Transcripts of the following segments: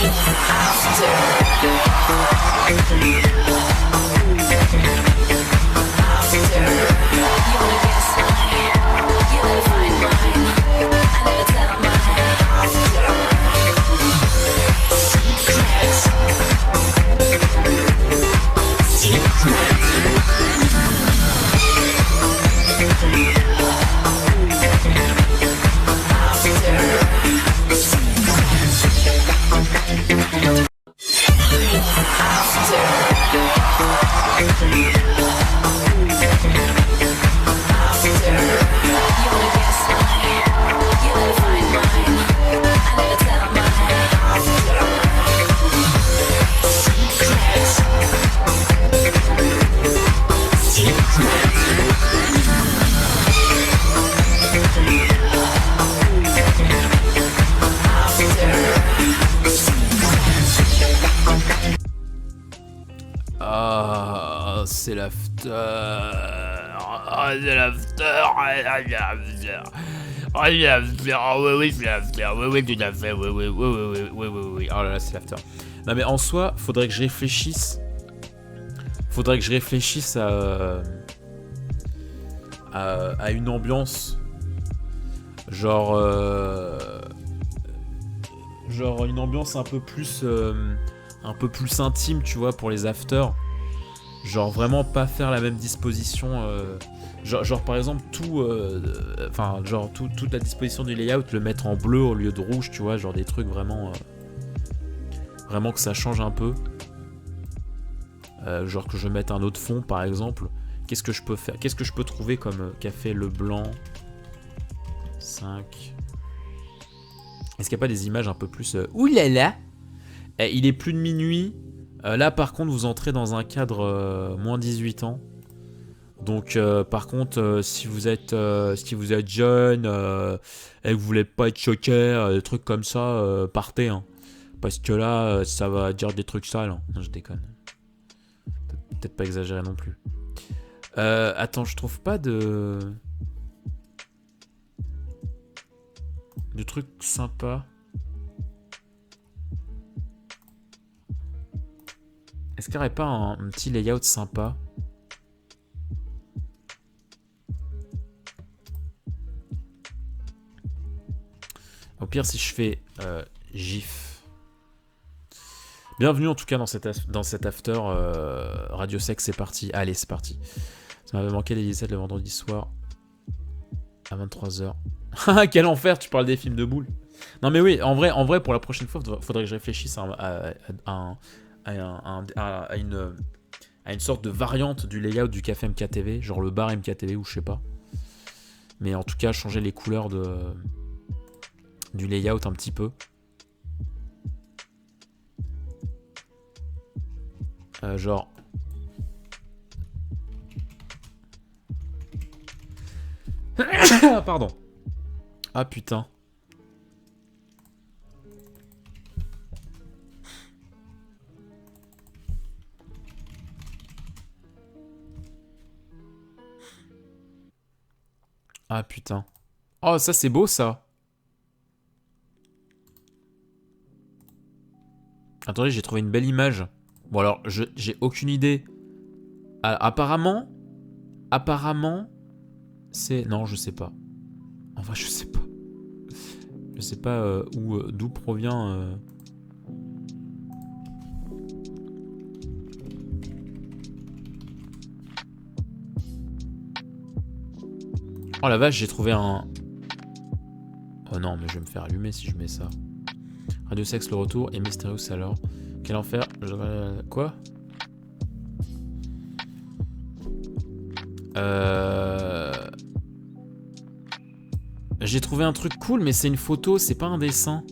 Ah, c'est l'after. Ah, c'est l'after. Ah, c'est l'after. Ah, c'est l'after. Oui, oui, c'est l'after. Oui, oui, tout à fait. Oui, oui, oui, oui, oui, oui, oui, oui. Oh là là, c'est l'after. Non, mais en soi, faudrait que je réfléchisse. Faudrait que je réfléchisse à une ambiance. Genre une ambiance un peu plus intime, tu vois, pour les afters. Genre vraiment pas faire la même disposition. Genre par exemple toute la disposition du layout, le mettre en bleu au lieu de rouge, tu vois, genre des trucs vraiment que ça change un peu. Genre que je mette un autre fond par exemple. Qu'est-ce que je peux faire? Qu'est-ce que je peux trouver comme café le blanc 5. Est-ce qu'il n'y a pas des images un peu plus oulala? Il est plus de minuit. Là par contre vous entrez dans un cadre moins 18 ans. Donc par contre si vous êtes jeune et que vous voulez pas être choqué, des trucs comme ça, partez hein. Parce que là ça va dire des trucs sales hein. Non, je déconne. Peut-être pas exagérer non plus. Attends, je trouve pas de trucs sympas. Est-ce qu'il n'y aurait pas un petit layout sympa? Au pire, si je fais GIF. Bienvenue en tout cas dans cet after. Radio Sex, c'est parti. Allez, c'est parti. Ça m'avait manqué les 17 le vendredi soir à 23h. Quel enfer, tu parles des films de boules. Non mais oui, en vrai pour la prochaine fois, faudrait que je réfléchisse à une sorte de variante du layout du café MKTV, genre le bar MKTV ou je sais pas. Mais en tout cas, changer les couleurs du layout un petit peu. Genre... Pardon. Ah putain. Ah putain. Oh ça c'est beau ça. Attendez, j'ai trouvé une belle image. Bon alors, j'ai aucune idée. Apparemment, c'est... Non, je sais pas. Enfin, je sais pas. Je sais pas d'où provient... Oh la vache, j'ai trouvé un... Oh non, mais je vais me faire allumer si je mets ça. Radio Sex, le retour, et Mysterious alors. Quel enfer. Quoi? J'ai trouvé un truc cool, mais c'est une photo, c'est pas un dessin.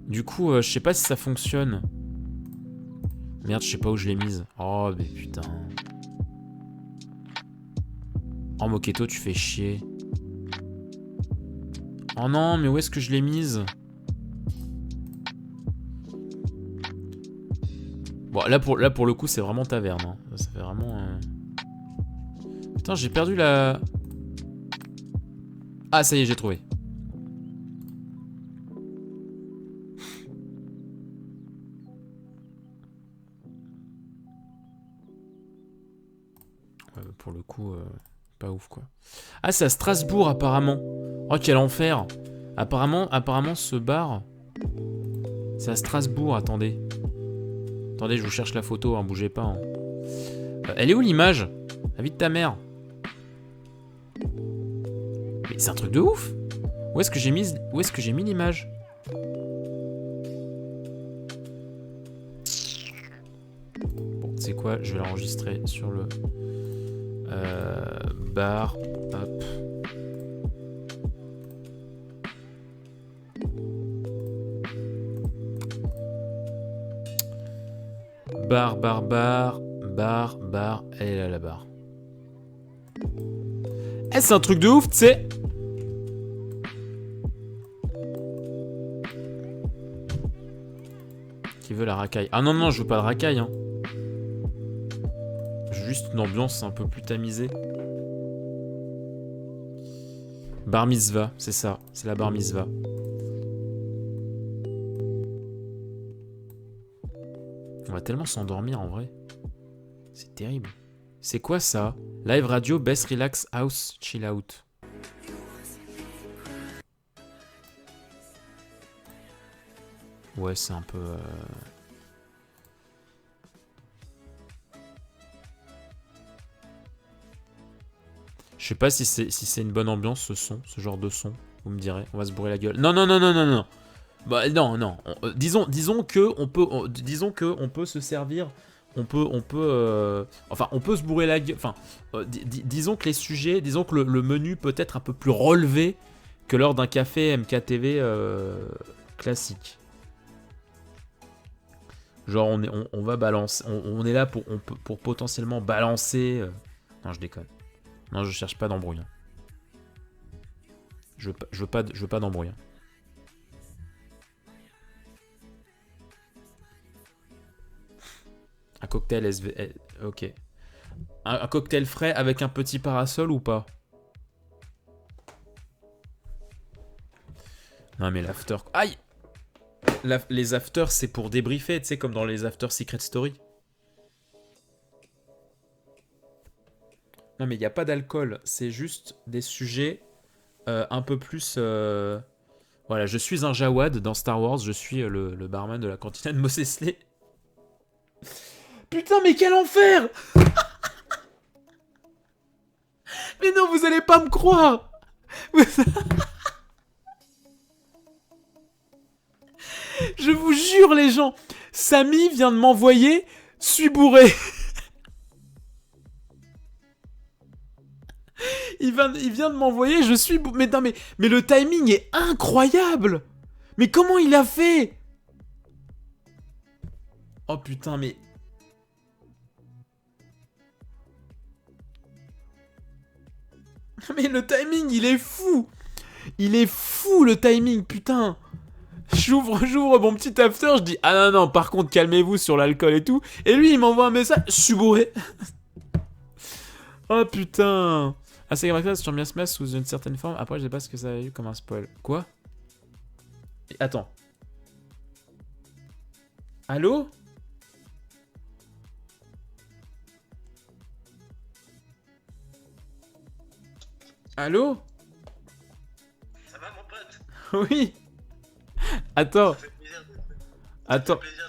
Du coup, je sais pas si ça fonctionne. Merde, je sais pas où je l'ai mise. Oh, mais putain. Oh, Moketo, tu fais chier. Oh non, mais où est-ce que je l'ai mise? Bon, là pour le coup, c'est vraiment taverne. Hein. Ça fait vraiment... Putain, j'ai perdu la... Ah, ça y est, j'ai trouvé. Pour le coup, pas ouf quoi. Ah, c'est à Strasbourg apparemment. Oh, quel enfer. Apparemment ce bar, c'est à Strasbourg, attendez. Attendez, je vous cherche la photo, hein, bougez pas. Hein. Elle est où l'image? La vie de ta mère. Mais c'est un truc de ouf. Où est-ce que j'ai mis l'image? Bon, tu sais quoi, je vais l'enregistrer sur le bar. Hop. Bar. Elle est là, la barre. Eh, c'est un truc de ouf, tu sais. Qui veut la racaille? Ah non, non, je veux pas de racaille, hein. Juste une ambiance un peu plus tamisée. Bar mitzvah, c'est ça. C'est la bar mitzvah. On va tellement s'endormir en vrai. C'est terrible. C'est quoi ça? Live radio, best relax house, chill out. Ouais, c'est un peu... Je sais pas si c'est une bonne ambiance ce son, ce genre de son. Vous me direz, on va se bourrer la gueule. Non. Bah non. Disons que on peut se servir. On peut se bourrer la gueule. Enfin, disons que les sujets, disons que le menu peut être un peu plus relevé que lors d'un café MKTV classique. Genre on va balancer, on est là pour potentiellement balancer. Non, je déconne. Non, je cherche pas d'embrouille. Je veux pas d'embrouille. Un cocktail SV... Ok. Un cocktail frais avec un petit parasol ou pas? Non mais l'after... Aïe! Les afters, c'est pour débriefer, tu sais, comme dans les after Secret Story. Non mais il n'y a pas d'alcool, c'est juste des sujets un peu plus... Voilà, je suis un Jawad dans Star Wars, je suis le barman de la cantina de Mos Eisley. Putain, mais quel enfer! Mais non, vous allez pas me croire! Je vous jure, les gens, Samy vient de m'envoyer « Suis bourré ». Il vient de m'envoyer « Je suis bourré ». Mais non, mais le timing est incroyable! Mais comment il a fait? Oh putain, mais... Mais le timing, il est fou! Il est fou, le timing, putain! J'ouvre mon petit after, je dis « Ah non, par contre, calmez-vous sur l'alcool et tout. » Et lui, il m'envoie un message « Je suis bourré. » Oh putain! Ah, c'est Game sur bien Smash sous une certaine forme. Après, je sais pas ce que ça a eu comme un spoil. Quoi? Attends. Allô? Allô? Ça va mon pote? Oui. Attends. Ça fait plaisir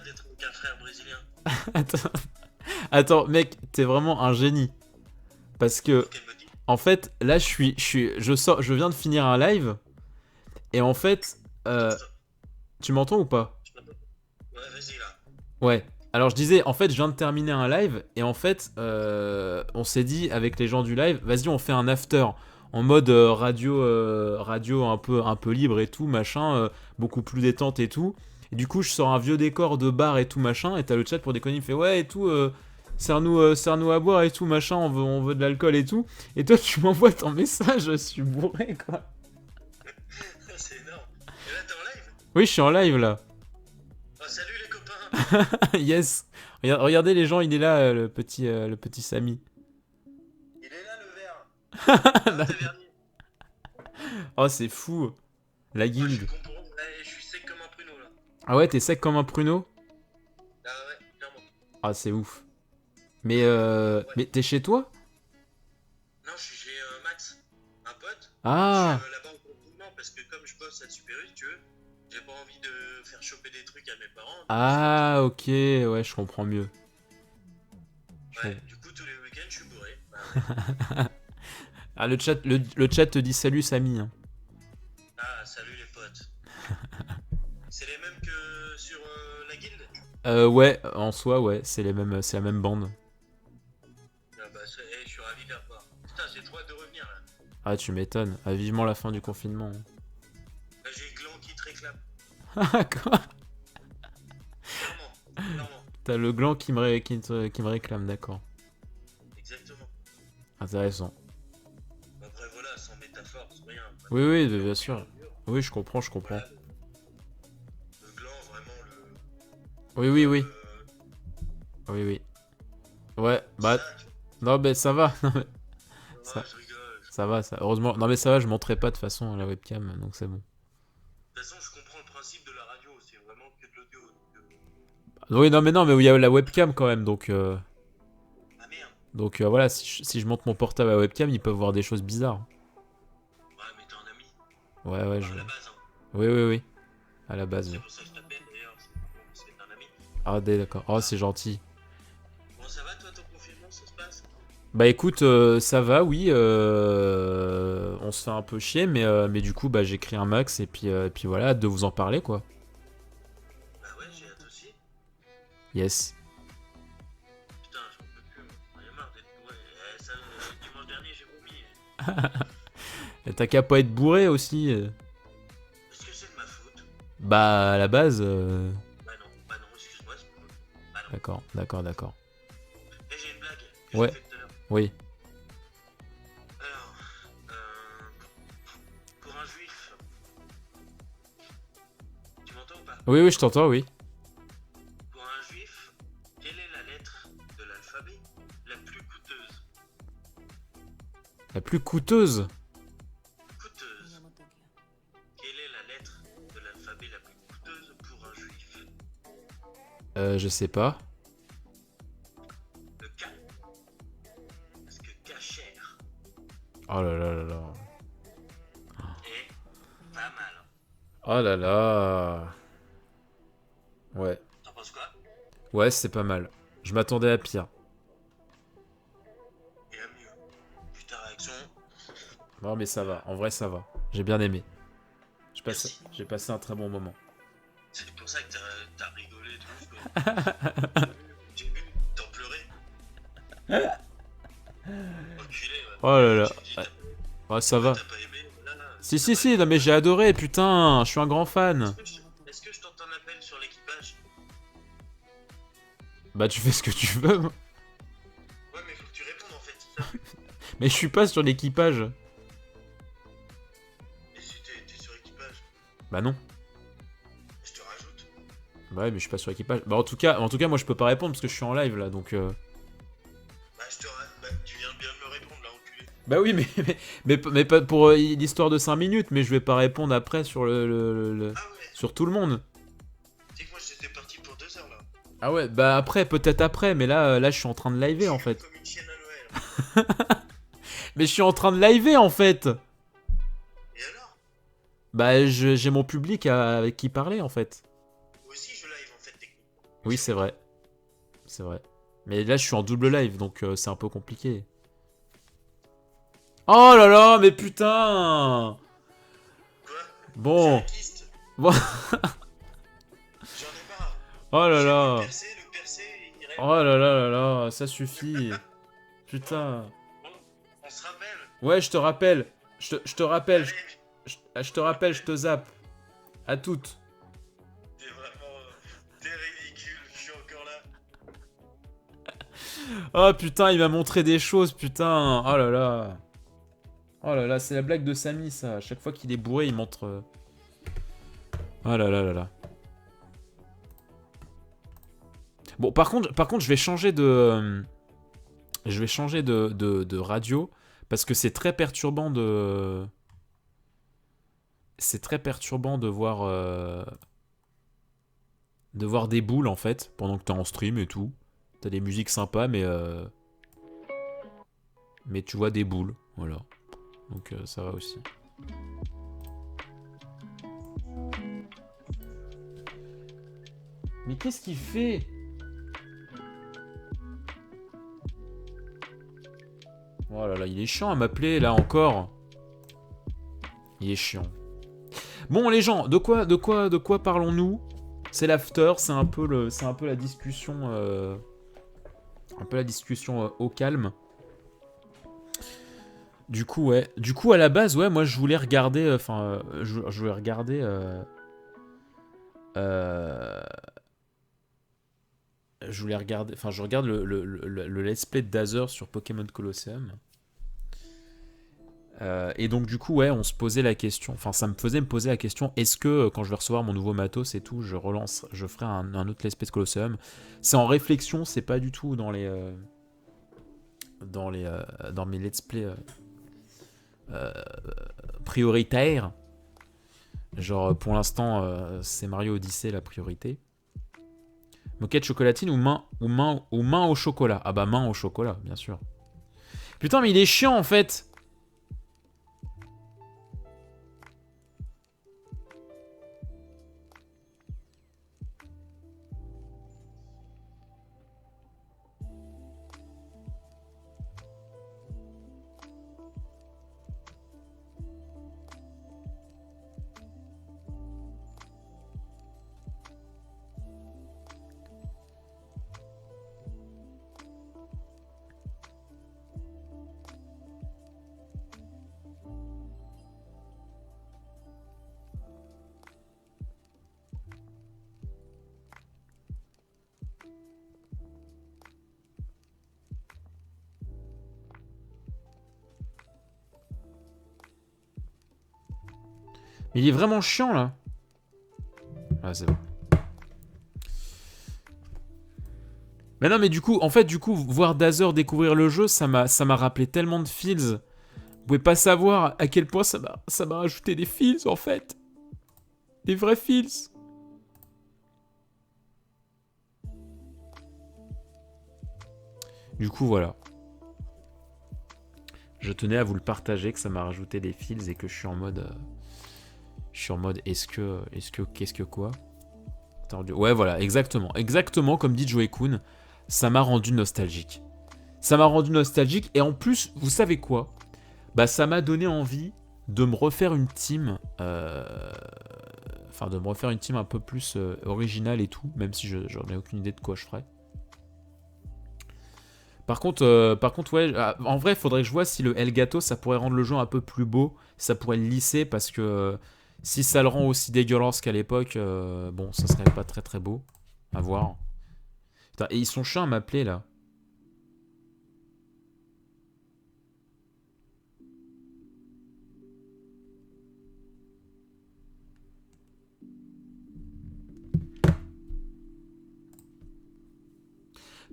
d'être avec un frère brésilien. Attends, mec, t'es vraiment un génie. Parce que, en fait, là, je viens de finir un live. Et en fait, tu m'entends ou pas? Ouais, vas-y là. Ouais. Alors je disais, en fait, je viens de terminer un live. Et en fait, on s'est dit avec les gens du live, vas-y, on fait un after. En mode radio un peu libre et tout, machin, beaucoup plus détente et tout. Et du coup, je sors un vieux décor de bar et tout, machin, et t'as le chat pour déconner, il fait ouais et tout, sers-nous à boire et tout, machin, on veut de l'alcool et tout. Et toi, tu m'envoies ton message, je suis bourré, quoi. C'est énorme. Et là, t'es en live? Oui, je suis en live, là. Oh, salut les copains. Yes. Regardez les gens, il est là, le petit Samy. Il est là le verre. T'es vernis. Oh, c'est fou. La Moi, je guilde. suis con pour... je suis sec comme un pruneau là. Ah ouais, t'es sec comme un pruneau? Ah ouais, clairement. Ah, c'est ouf. Mais t'es chez toi? Je suis Ah, là-bas en confinement parce que comme je bosse à Super U, si tu veux, j'ai pas envie de faire choper des trucs à mes parents, du coup je rentre chez ah, moi. ok, ouais, je comprends mieux. Je Ouais, comprends. du coup tous les week-ends je suis bourré. Bah ouais. Ah, le chat te dit salut Samy, hein. Ah, salut les potes. C'est les mêmes que sur la guilde? Ouais, en soi, ouais, c'est la même bande. Ah bah, je suis ravi de les revoir. Putain, j'ai trop hâte de revenir là. Ah, tu m'étonnes. Ah, vivement la fin du confinement. Là, j'ai le gland qui te réclame. Ah, quoi? Clairement, clairement. T'as le gland qui me réclame, d'accord. Exactement. Intéressant. Après, voilà, sans métaphore, sans rien. Oui, Vraiment, oui, pur, bien pur, sûr. pur. Oui, je comprends, je comprends. Voilà, le gland, vraiment Oui, le oui, oui. Oui, oui. Ouais, bah, ça, tu non, mais ça va. Non, mais vois. Ah, ça, je rigole. ça va, ça. Heureusement. Non, mais ça va, je montrerai pas de toute façon à la webcam, donc c'est bon. De toute façon, je comprends le principe de la radio, c'est vraiment que de l'audio. Oui, non, mais non, mais il y a la webcam quand même, Ah merde. donc voilà, si je monte mon portable à la webcam, ils peuvent voir des choses bizarres. Ouais, mais t'es un ami. Ouais, ouais, Bah, à la base, hein. Oui, oui, oui. À la base, C'est oui. pour ça que je t'appelle d'ailleurs, c'est parce que t'es un ami. Ah, d'accord. Oh, c'est gentil. Bon, ça va toi, ton confinement, ça se passe? Bah écoute, ça va, oui. On se fait un peu chier, mais du coup, bah j'écris un max et puis voilà, hâte de vous en parler, quoi. Bah ouais, j'ai hâte aussi. Yes. Putain, j'en peux plus, moi. J'en ai marre d'être bourré. Ça, dimanche dernier, j'ai vomi. Et t'as qu'à pas être bourré aussi. Est-ce que c'est de ma faute? Bah à la base. Bah non, excuse-moi, c'est pas ma faute. Bah non. D'accord, d'accord, d'accord. Et j'ai une blague que j'ai Ouais, faite tout à l'heure. oui. Alors, pour un juif, tu m'entends ou pas? Oui, oui, je t'entends, oui. Pour un juif, quelle est la lettre de l'alphabet la plus coûteuse? La plus coûteuse. Coûteuse. Quelle est la lettre de l'alphabet la plus coûteuse pour un juif? Je sais pas. Le K. Parce que cachère Oh là là là là. est pas mal. Oh là là. Ouais. T'en penses quoi? Ouais, c'est pas mal. Je m'attendais à pire. Et à mieux. Vu ta réaction, Non, mais ça va. En vrai, ça va. J'ai bien aimé. merci. J'ai passé un très bon moment. C'est pour ça que t'as rigolé et tout. J'ai vu, t'en pleurais. Enculé, ouais. Oh là là. Tu me dis, Ouais, ouais, ça ouais, va. t'as pas aimé, voilà. Si, T'as si, pas si, aimé. non mais j'ai adoré, putain, je suis un grand fan. Est-ce que je tente un appel sur l'équipage? Bah tu fais ce que tu veux. Ouais, mais faut que tu répondes en fait, c'est ça. Mais je suis pas sur l'équipage. Et si t'es sur équipage, Bah non. je te rajoute. Bah ouais, mais je suis pas sur l'équipage. Bah en tout cas, moi je peux pas répondre parce que je suis en live là, donc. Bah, bah, tu viens bien de me répondre là, enculé. Bah oui, mais pas pour l'histoire de 5 minutes, mais je vais pas répondre après sur Ah ouais, sur tout le monde. tu sais que moi j'étais parti pour 2 heures là. Ah ouais, bah après, peut-être après, mais là je suis en train de liver en fait. Comme une chienne à Noël. Mais je suis en train de liver en fait. Et alors? Bah j'ai mon public avec qui parler en fait. Moi aussi je live en fait techniquement. Oui, c'est vrai. C'est vrai. Mais là, je suis en double live, donc c'est un peu compliqué. Oh là là, mais putain! Quoi? Bon. J'ai un kyste. Bon. J'en ai marre. Oh là J'ai là. le percer, il rêve. Oh là là là là, ça suffit. Putain. Bon, on se rappelle. Ouais, je te rappelle. Je te rappelle. Allez, Je te rappelle, je te zappe. À toutes. t'es vraiment... t'es ridicule, je suis encore là. Oh putain, il m'a montré des choses, putain. Oh là là. Oh là là, c'est la blague de Samy, ça. À chaque fois qu'il est bourré, il montre. Oh là là là là. Bon, par contre, je vais changer de. Je vais changer de radio. Parce que c'est très perturbant de. C'est très perturbant de voir. De voir des boules, en fait, pendant que t'es en stream et tout. T'as des musiques sympas, mais tu vois des boules. Voilà. Donc ça va aussi. Mais qu'est-ce qu'il fait? Oh là là, il est chiant à m'appeler là encore. Il est chiant. Bon les gens, de quoi parlons-nous? C'est l'after, c'est un peu la discussion, au calme. Du coup ouais, à la base ouais, moi je voulais regarder, je voulais regarder, je regarde le let's play de Dazer sur Pokémon Colosseum. Et donc du coup ouais, on se posait la question, enfin ça me faisait me poser la question, est-ce que quand je vais recevoir mon nouveau matos et tout, je ferai un autre let's play de Colosseum. C'est en réflexion, c'est pas du tout dans mes let's play prioritaires. Genre pour l'instant c'est Mario Odyssey la priorité. Moquette chocolatine ou main au chocolat? Ah bah main au chocolat, bien sûr. Putain mais il est chiant en fait. Mais il est vraiment chiant là. Ah c'est bon. Mais non mais du coup, voir Dazer découvrir le jeu, ça m'a rappelé tellement de feels. Vous pouvez pas savoir à quel point ça m'a rajouté des feels en fait. Des vrais feels. Du coup voilà. Je tenais à vous le partager, que ça m'a rajouté des feels et que je suis en mode... qu'est-ce que quoi? Ouais voilà, exactement comme dit Joey Kun, ça m'a rendu nostalgique. Et en plus, vous savez quoi? Bah ça m'a donné envie de me refaire une team, un peu plus originale et tout, même si j'en ai aucune idée de quoi je ferais. Par contre, ouais, en vrai, il faudrait que je vois si le Elgato, ça pourrait rendre le jeu un peu plus beau, ça pourrait le lisser, parce que si ça le rend aussi dégueulasse qu'à l'époque, bon, ça serait pas très très beau à voir. Putain, et ils sont chiants à m'appeler là.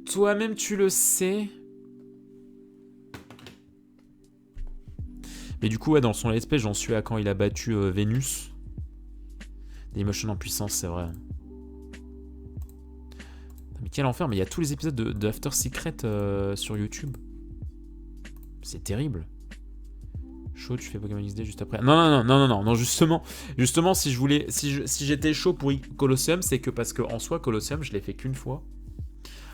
Toi-même, tu le sais. Mais du coup, ouais, dans son let's play, j'en suis à quand il a battu Vénus. Dailymotion en puissance, c'est vrai. Mais quel enfer, mais il y a tous les épisodes de After Secret sur YouTube. C'est terrible. Chaud, tu fais Pokémon XD juste après. Non, justement, si j'étais chaud pour Colosseum, c'est que parce que en soi, Colosseum, je l'ai fait qu'une fois.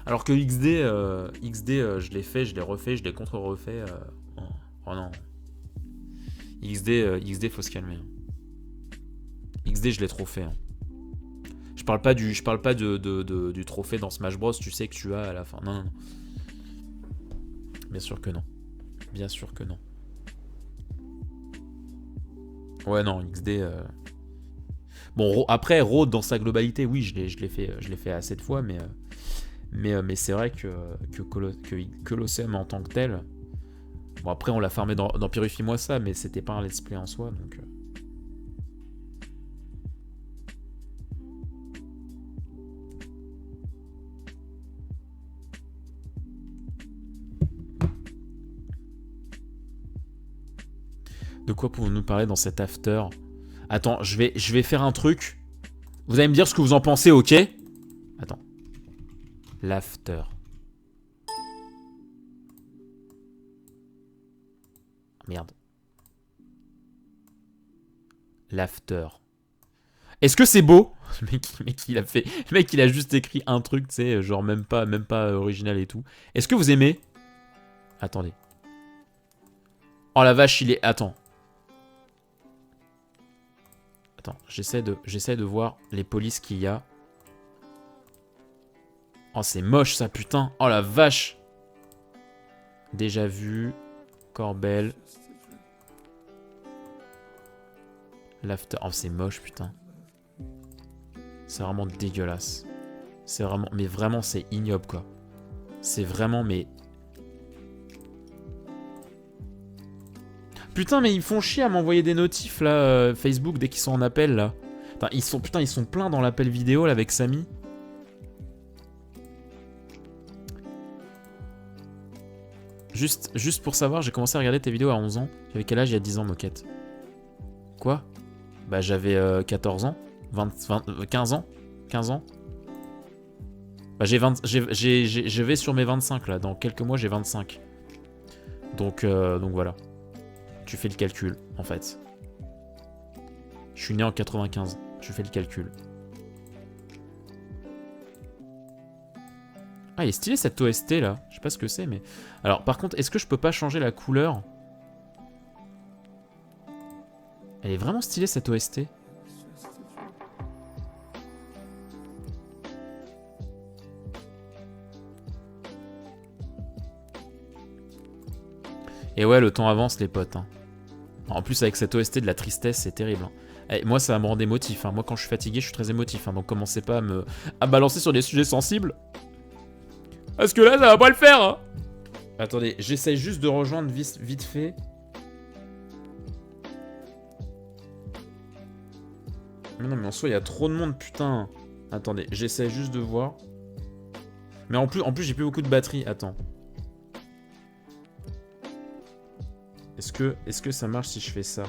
Alors que XD, je l'ai fait, je l'ai refait, je l'ai contre-refait. Oh non. XD, faut se calmer. XD, je l'ai trop fait. Je parle pas du trophée dans Smash Bros, tu sais que tu as à la fin. Non. Bien sûr que non. Ouais, non, XD. Bon, après, Road dans sa globalité, oui, je l'ai fait assez de fois, mais c'est vrai que Colosseum en tant que tel. Bon, après, on l'a farmé dans Purifie-moi ça, mais c'était pas un let's play en soi, donc. De quoi pouvons-nous parler dans cet after? Attends, je vais faire un truc. Vous allez me dire ce que vous en pensez, ok? Attends. L'after. Merde. L'after. Est-ce que c'est beau? Le mec, il a juste écrit un truc, tu sais, genre même pas original et tout. Est-ce que vous aimez? Attendez. Oh la vache, il est... Attends, j'essaie de voir les polices qu'il y a. Oh, c'est moche ça, putain. Oh la vache. Déjà vu. Corbel. L'after. Oh, c'est moche, putain. C'est vraiment dégueulasse. C'est vraiment... Mais vraiment, c'est ignoble, quoi. C'est vraiment, mais... Putain, mais ils font chier à m'envoyer des notifs, là, Facebook, dès qu'ils sont en appel, là. Putain, ils sont pleins dans l'appel vidéo, là, avec Samy. Juste pour savoir, j'ai commencé à regarder tes vidéos à 11 ans. J'avais quel âge il y a 10 ans, Moquette? Quoi? Bah, j'avais 14 ans. 15 ans. 15 ans. Bah, je vais sur mes 25, là. Dans quelques mois, j'ai 25. Donc voilà. Tu fais le calcul, en fait. Je suis né en 95. Tu fais le calcul. Ah, il est stylé cette OST là. Je sais pas ce que c'est, mais... Alors, par contre, est-ce que je peux pas changer la couleur? Elle est vraiment stylée cette OST. Et ouais, le temps avance, les potes. Hein. En plus, avec cette OST de la tristesse, c'est terrible. Hein. Et moi, ça va me rendre émotif. Hein. Moi, quand je suis fatigué, je suis très émotif. Hein. Donc, commencez pas à me balancer sur des sujets sensibles. Parce que là, ça va pas le faire. Hein. Attendez, j'essaye juste de rejoindre vite fait. Mais non, mais en soi, il y a trop de monde, putain. Attendez, j'essaie juste de voir. Mais en plus j'ai plus beaucoup de batterie. Attends. Est-ce que ça marche si je fais ça?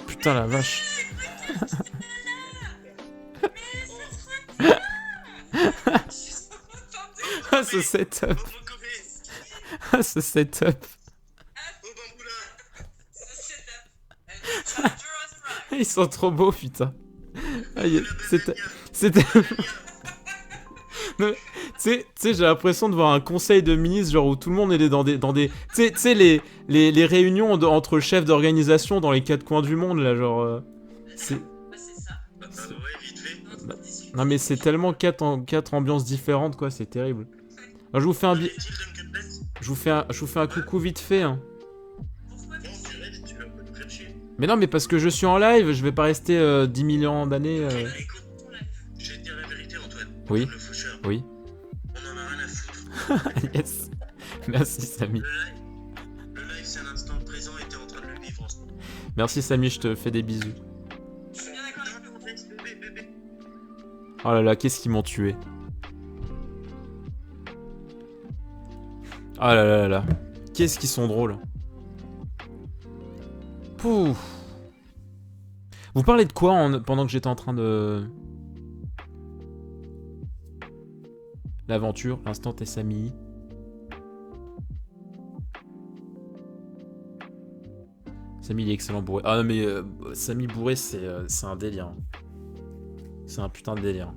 Putain la vache. Ah ce setup. Ah ce setup. Ils sont trop beaux putain. C'était... Tu sais, j'ai l'impression de voir un conseil de ministre, genre où tout le monde est dans des tu sais les réunions entre chefs d'organisation dans les quatre coins du monde, là, genre... c'est... Non mais c'est tellement quatre ambiances différentes, quoi, c'est terrible. Alors, je vous fais un coucou vite fait, hein. Mais non, mais parce que je suis en live, je vais pas rester 10 millions d'années... Écoute, je vais te dire la vérité, Antoine. Oui. Le faucheur. Oui. On en a rien à foutre. Yes. Merci Samy. Le live, c'est un instant présent et t'es en train de le vivre en ce moment. Merci Samy, je te fais des bisous. Je suis bien d'accord avec toi, bébé. Oh là là, qu'est-ce qu'ils m'ont tué. Oh là là là là. Qu'est-ce qu'ils sont drôles. Pouf. Vous parlez de quoi pendant que j'étais en train de... L'aventure, l'instant et Samy. Samy, il est excellent bourré. Ah non mais Samy bourré, c'est un délire. C'est un putain de délire.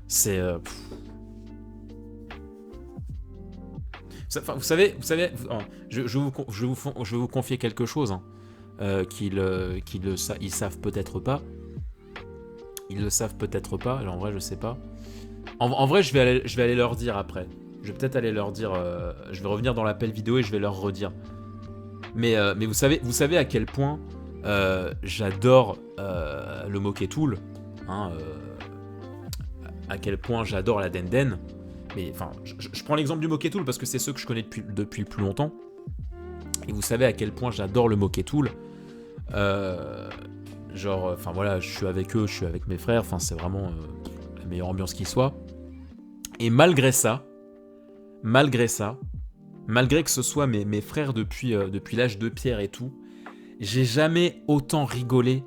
C'est... Enfin, vous savez, je vais vous confier quelque chose. Hein. Ils savent peut-être pas. Ils le savent peut-être pas. Alors en vrai, je sais pas. En vrai, je vais aller leur dire après. Je vais peut-être aller leur dire. Je vais revenir dans l'appel vidéo et je vais leur redire. Mais vous savez à quel point j'adore le Moquet Tool. Hein, à quel point j'adore la Denden. Mais enfin, je prends l'exemple du Moquet Tool parce que c'est ceux que je connais depuis le plus longtemps. Et vous savez à quel point j'adore le Moquet Tool. Genre, enfin voilà, je suis avec eux, je suis avec mes frères. Enfin, c'est vraiment la meilleure ambiance qui soit. Et malgré que ce soit mes frères depuis l'âge de pierre et tout, j'ai jamais autant rigolé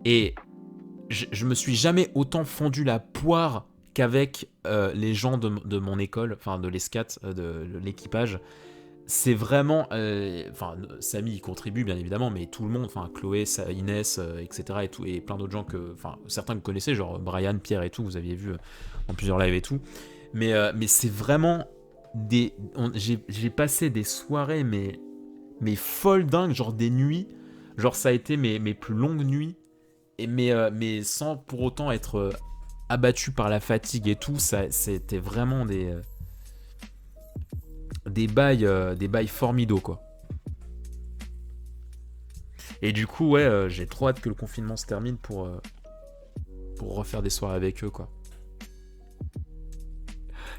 et je me suis jamais autant fondu la poire qu'avec les gens de mon école, enfin de l'escat, de l'équipage. c'est vraiment... Enfin, Samy il contribue bien évidemment, mais tout le monde, enfin Chloé, Inès, etc. et tout, et plein d'autres gens que... Enfin, certains que vous connaissez, genre Brian, Pierre et tout, vous aviez vu dans plusieurs lives et tout. Mais c'est vraiment des... J'ai passé des soirées, mais folles dingues, genre des nuits. Genre ça a été mes plus longues nuits. Mais sans pour autant être abattu par la fatigue et tout. C'était vraiment des bails formidaux, quoi. Et du coup, ouais, j'ai trop hâte que le confinement se termine pour refaire des soirées avec eux, quoi.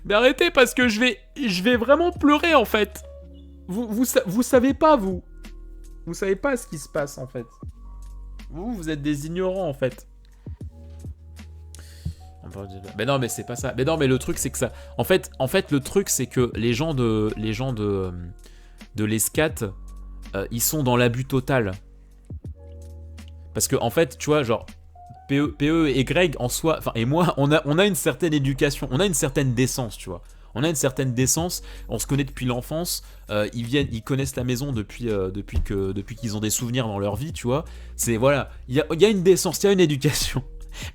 Mais arrêtez, parce que je vais vraiment pleurer, en fait. Vous savez pas, vous. Vous savez pas ce qui se passe, en fait. Vous êtes des ignorants, en fait. Mais non, mais c'est pas ça. Mais non, mais le truc, c'est que ça... En fait, le truc, c'est que les gens de l'ESCAT, ils sont dans l'abus total. Parce que, en fait, tu vois, genre... PE et Greg, en soi... Enfin, et moi, on a une certaine éducation. On a une certaine décence, tu vois. On a une certaine décence. On se connaît depuis l'enfance. Ils connaissent la maison depuis qu'ils ont des souvenirs dans leur vie, tu vois. C'est, voilà. Il y a une décence, il y a une éducation.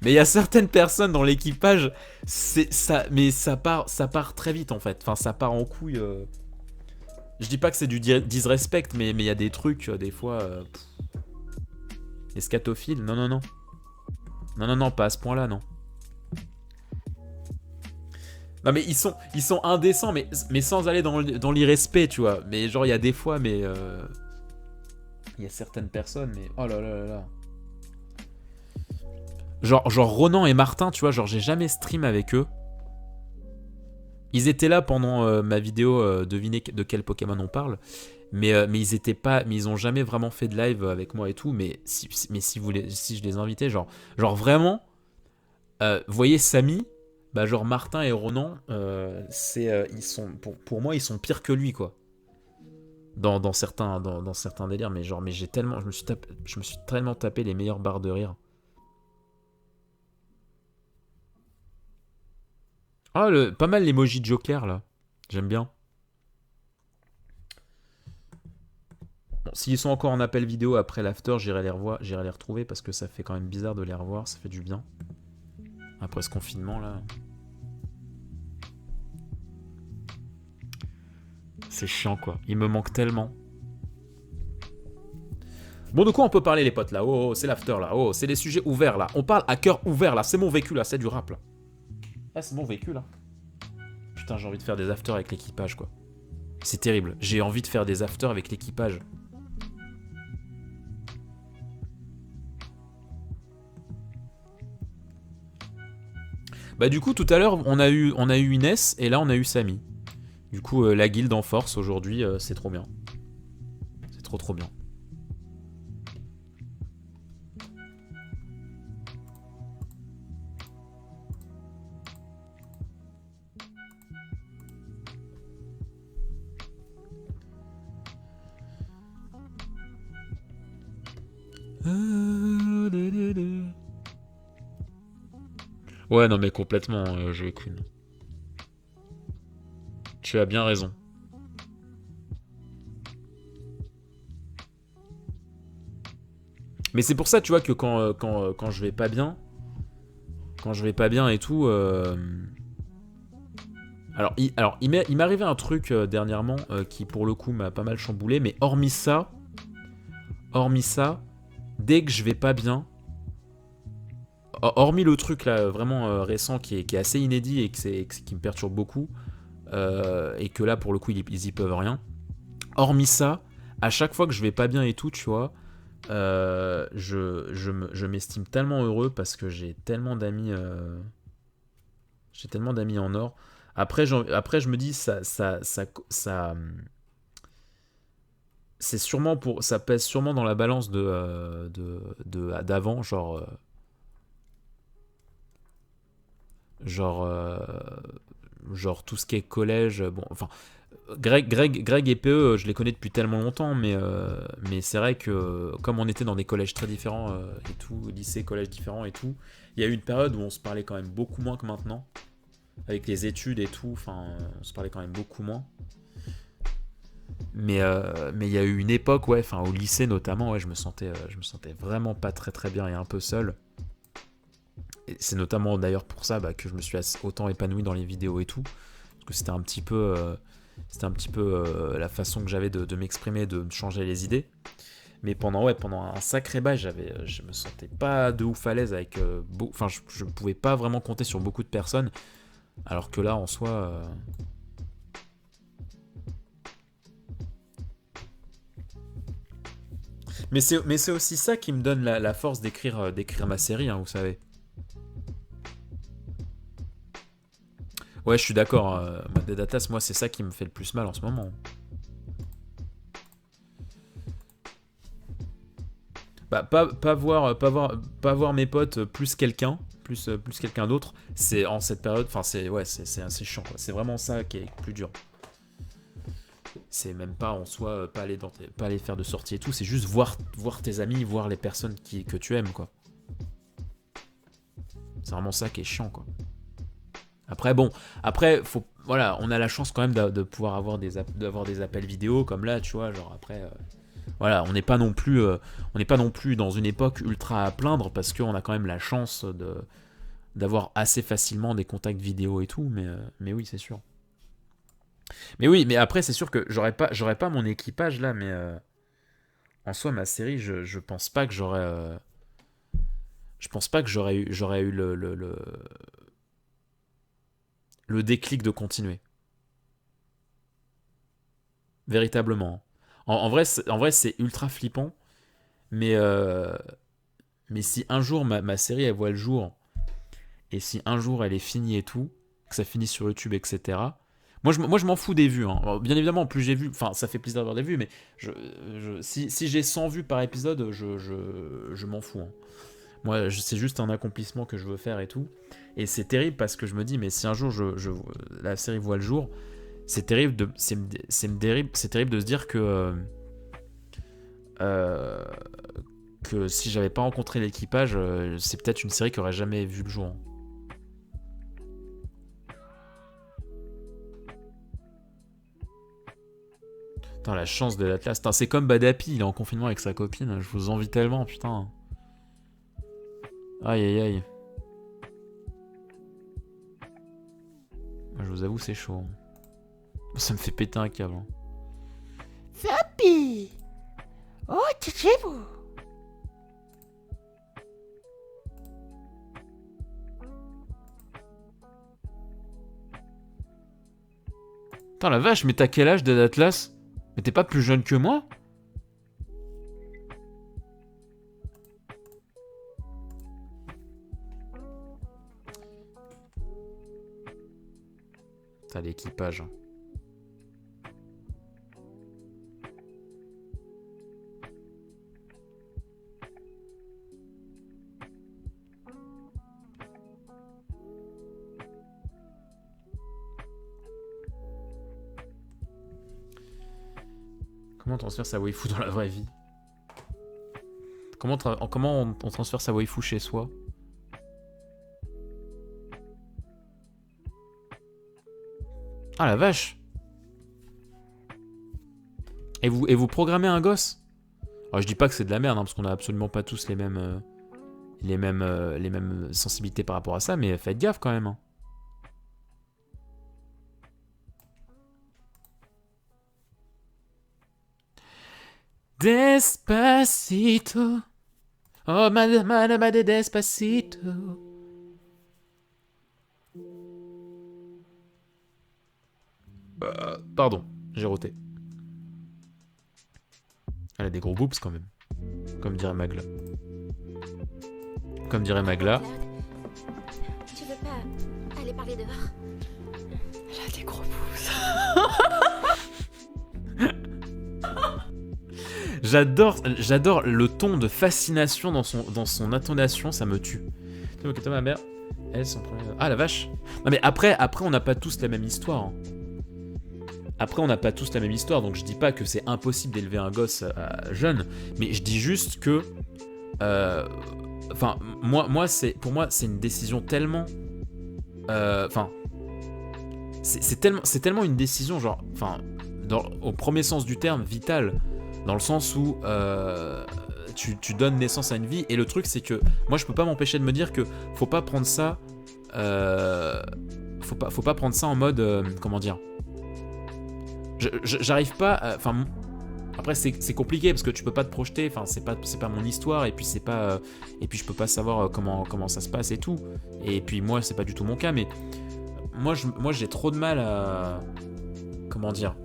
Mais il y a certaines personnes dans l'équipage, mais ça part très vite en fait. Enfin, ça part en couille. Je dis pas que c'est du disrespect, mais il y a des trucs, des fois. Escatophile, non. Non, pas à ce point-là, non. Non, mais ils sont indécents, mais sans aller dans l'irrespect, tu vois. Mais genre, il y a des fois, mais. Il y a certaines personnes, mais. Oh là là là là. Genre Ronan et Martin, tu vois, genre j'ai jamais stream avec eux. Ils étaient là pendant ma vidéo devinez de quel Pokémon on parle, mais ils étaient pas, mais ils ont jamais vraiment fait de live avec moi et tout. Mais si je les invitais, genre vraiment, vous voyez Samy, bah genre Martin et Ronan, ils sont pour moi ils sont pires que lui, quoi. Dans certains délires, mais genre mais je me suis tellement tapé les meilleures barres de rire. Ah, pas mal l'emoji Joker, là. J'aime bien. Bon, s'ils sont encore en appel vidéo après l'after, j'irai les retrouver parce que ça fait quand même bizarre de les revoir, ça fait du bien. Après ce confinement, là. C'est chiant, quoi. Il me manque tellement. Bon, de quoi on peut parler, les potes, là? Oh, c'est l'after, là. Oh, c'est des sujets ouverts, là. On parle à cœur ouvert, là. C'est mon vécu, là. C'est du rap, là. Ah, c'est mon vécu, là. Putain, j'ai envie de faire des afters avec l'équipage, quoi. C'est terrible. J'ai envie de faire des afters avec l'équipage. Bah du coup, tout à l'heure, on a eu Inès, et là, on a eu Samy. Du coup, la guilde en force, aujourd'hui, c'est trop bien. C'est trop bien. Ouais, non mais complètement, Joey Queen. Tu as bien raison. Mais c'est pour ça, tu vois, que quand je vais pas bien, et tout... Alors, il m'est arrivé un truc dernièrement qui, pour le coup, m'a pas mal chamboulé, mais hormis ça, dès que je vais pas bien, hormis le truc là vraiment récent qui est assez inédit et qui me perturbe beaucoup, et que là, pour le coup, ils y peuvent rien, hormis ça, à chaque fois que je vais pas bien et tout, tu vois, je m'estime tellement heureux parce que j'ai tellement d'amis en or. Après je me dis ça c'est sûrement ça pèse sûrement dans la balance d'avant, genre tout ce qui est collège, bon, enfin Greg et PE, je les connais depuis tellement longtemps, mais c'est vrai que comme on était dans des collèges très différents et tout, lycée, collège différents et tout, il y a eu une période où on se parlait quand même beaucoup moins que maintenant, avec les études et tout, enfin, on se parlait quand même beaucoup moins. Mais il y a eu une époque, ouais, enfin au lycée notamment, ouais, je me sentais vraiment pas très très bien et un peu seul. Et c'est notamment d'ailleurs pour ça que je me suis autant épanoui dans les vidéos et tout, parce que c'était un petit peu la façon que j'avais de m'exprimer, de me changer les idées. Mais pendant un sacré bail, je me sentais pas de ouf à l'aise avec, enfin je pouvais pas vraiment compter sur beaucoup de personnes, alors que là en soi. Mais c'est aussi ça qui me donne la force d'écrire ma série, hein, vous savez. Ouais, je suis d'accord. Dead Atlas, moi, c'est ça qui me fait le plus mal en ce moment. Bah, pas voir mes potes plus quelqu'un, plus quelqu'un d'autre. C'est en cette période, enfin, c'est assez chiant, quoi. C'est vraiment ça qui est plus dur. C'est même pas en soi, pas aller faire de sorties et tout. C'est juste voir tes amis, voir les personnes que tu aimes, quoi. C'est vraiment ça qui est chiant, quoi. Après, voilà, on a la chance quand même de pouvoir avoir des appels vidéo comme là, tu vois, genre après, voilà, on n'est pas non plus dans une époque ultra à plaindre parce qu'on a quand même la chance d'avoir assez facilement des contacts vidéo et tout, mais oui, c'est sûr. Mais oui, mais après, c'est sûr que j'aurais pas mon équipage là, mais en soi, ma série, je pense pas que j'aurais eu le déclic de continuer. Véritablement. En vrai, c'est ultra flippant. Mais si un jour ma série elle voit le jour, et si un jour elle est finie et tout, que ça finisse sur YouTube, etc. Moi je m'en fous des vues. Hein. Alors, bien évidemment, plus j'ai vu, enfin ça fait plaisir d'avoir des vues, mais si j'ai 100 vues par épisode, je m'en fous. Hein. Moi, c'est juste un accomplissement que je veux faire et tout. Et c'est terrible parce que je me dis, mais si un jour la série voit le jour, c'est terrible de se dire que si j'avais pas rencontré l'équipage, c'est peut-être une série qui aurait jamais vu le jour. Hein. Putain, la chance de l'Atlas. Putain, c'est comme Badapi, il est en confinement avec sa copine. Je vous envie tellement, putain. Aïe aïe aïe. Je vous avoue, c'est chaud. Ça me fait péter un câble. Hein. Zappy! Oh, tchétchévou! Putain, la vache, mais t'as quel âge, Dead Atlas? Mais t'es pas plus jeune que moi? T'as l'équipage. Comment on transfère sa waifu dans la vraie vie? Comment on transfère sa waifu chez soi? Ah la vache! Et vous programmez un gosse? Alors je dis pas que c'est de la merde, hein, parce qu'on a absolument pas tous les mêmes sensibilités par rapport à ça, mais faites gaffe quand même. Hein. Despacito. Oh, madame, despacito. Pardon, j'ai roté. Elle a des gros boobs quand même. Comme dirait Magla. Comme dirait Magla. Tu veux pas aller parler dehors? Elle a des gros pouces. J'adore le ton de fascination dans son intonation, ça me tue. Ok, toi ma mère, elle son premier. Ah la vache. Non mais après on n'a pas tous la même histoire. Hein. Après on n'a pas tous la même histoire, donc je dis pas que c'est impossible d'élever un gosse jeune, mais je dis juste que, enfin pour moi c'est une décision tellement, enfin c'est tellement une décision genre, enfin au premier sens du terme, vital. Dans le sens où tu donnes naissance à une vie. Et le truc, c'est que moi, je peux pas m'empêcher de me dire que faut pas prendre ça... faut pas prendre ça en mode... comment dire, j'arrive pas... Enfin... Après c'est compliqué parce que tu peux pas te projeter, enfin c'est pas mon histoire et puis c'est pas et puis je peux pas savoir comment ça se passe et tout. Et puis moi c'est pas du tout mon cas, mais moi j'ai trop de mal à, comment dire.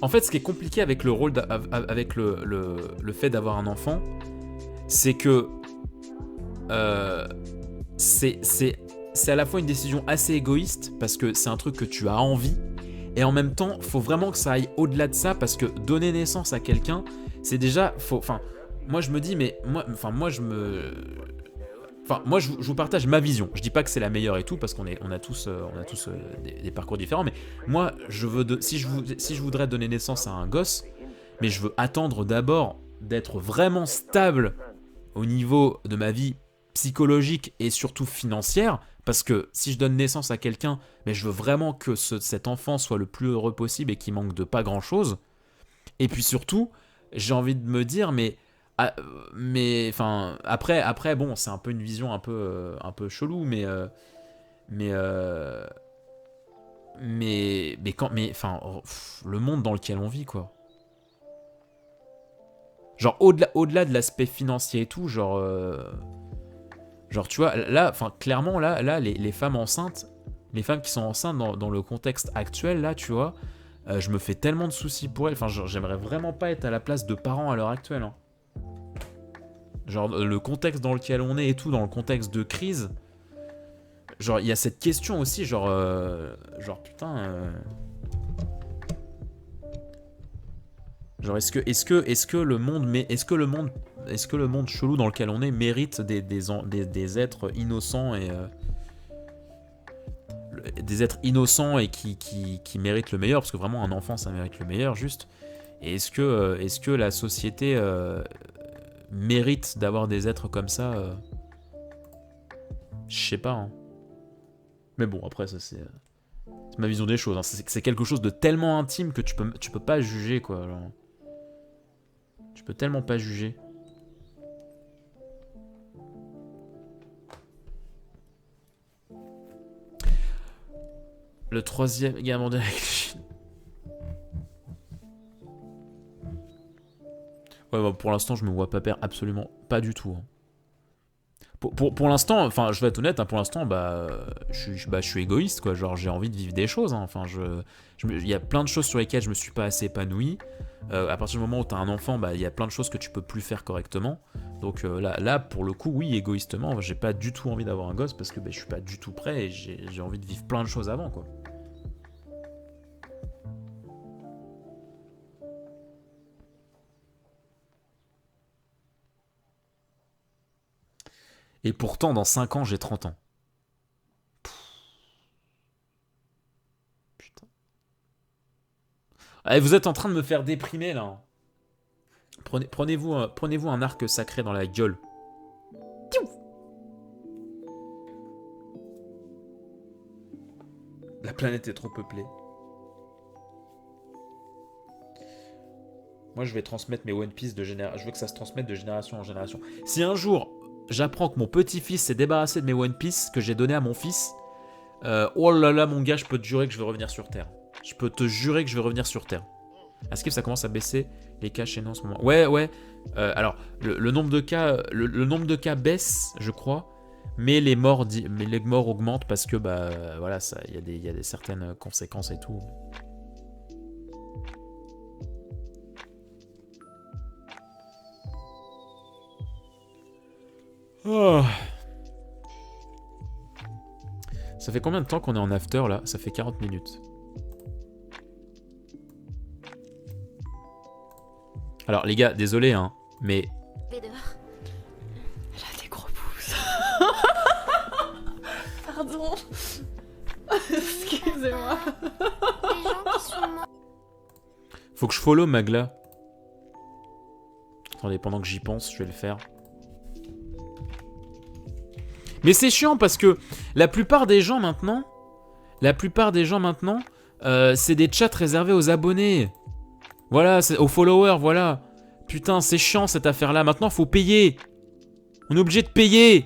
En fait, ce qui est compliqué avec le rôle avec le fait d'avoir un enfant, c'est que c'est à la fois une décision assez égoïste parce que c'est un truc que tu as envie. Et en même temps, faut vraiment que ça aille au-delà de ça parce que donner naissance à quelqu'un, c'est déjà... Enfin, moi je me dis, mais moi je vous partage ma vision. Je dis pas que c'est la meilleure et tout parce qu'on a tous des parcours différents. Mais moi, si je voudrais donner naissance à un gosse, mais je veux attendre d'abord d'être vraiment stable au niveau de ma vie psychologique et surtout financière. Parce que si je donne naissance à quelqu'un, mais je veux vraiment que cet enfant soit le plus heureux possible et qu'il manque de pas grand-chose. Et puis surtout, j'ai envie de me dire, mais enfin, après, bon, c'est un peu une vision un peu chelou, mais enfin, le monde dans lequel on vit, quoi. Genre au-delà de l'aspect financier et tout, genre, tu vois, là, enfin, clairement, là, les femmes enceintes, les femmes qui sont enceintes dans le contexte actuel, là, tu vois, je me fais tellement de soucis pour elles. Enfin, j'aimerais vraiment pas être à la place de parents à l'heure actuelle. Hein. Genre, le contexte dans lequel on est et tout, dans le contexte de crise, genre, il y a cette question aussi, genre putain... Genre, est-ce que le monde chelou dans lequel on est mérite des êtres innocents et des êtres innocents et qui méritent le meilleur, parce que vraiment un enfant ça mérite le meilleur juste. Et est-ce que la société mérite d'avoir des êtres comme ça je sais pas. Hein. Mais bon, après ça c'est ma vision des choses. Hein. C'est quelque chose de tellement intime que tu peux pas juger quoi. Genre. Tu peux tellement pas juger. Le troisième guerre mondiale avec la Chine. Ouais, bah pour l'instant, je me vois pas perdre absolument pas du tout. Hein. Pour l'instant, enfin, je vais être honnête, hein, pour l'instant, je suis égoïste, quoi. Genre, j'ai envie de vivre des choses. Hein. Enfin, il y a plein de choses sur lesquelles je me suis pas assez épanoui. À partir du moment où t'as un enfant, il y a plein de choses que tu peux plus faire correctement. Donc là, pour le coup, oui, égoïstement, j'ai pas du tout envie d'avoir un gosse parce que je suis pas du tout prêt et j'ai envie de vivre plein de choses avant, quoi. Et pourtant, dans 5 ans, j'ai 30 ans. Putain. Allez, vous êtes en train de me faire déprimer, là. Prenez-vous un arc sacré dans la gueule. La planète est trop peuplée. Moi, je vais transmettre mes One Piece je veux que ça se transmette de génération en génération. Si un jour... j'apprends que mon petit-fils s'est débarrassé de mes One Piece que j'ai donné à mon fils. Oh là là, mon gars, je peux te jurer que je vais revenir sur Terre. Je peux te jurer que je vais revenir sur Terre. Est-ce que ça commence à baisser les cas chez nous en ce moment? Ouais. Alors, le nombre de cas baisse, je crois. Mais les morts augmentent parce que, voilà, il y a des certaines conséquences et tout. Oh. Ça fait combien de temps qu'on est en after là? Ça fait 40 minutes. Alors les gars, désolé hein, mais... Elle a des gros pouces. Pardon. Excusez-moi. Les gens qui sont morts. Faut que je follow Magla. Attendez, pendant que j'y pense, je vais le faire. Mais c'est chiant parce que la plupart des gens maintenant C'est des chats réservés aux abonnés. Voilà, aux followers, voilà. Putain, c'est chiant cette affaire-là. Maintenant, faut payer. On est obligé de payer.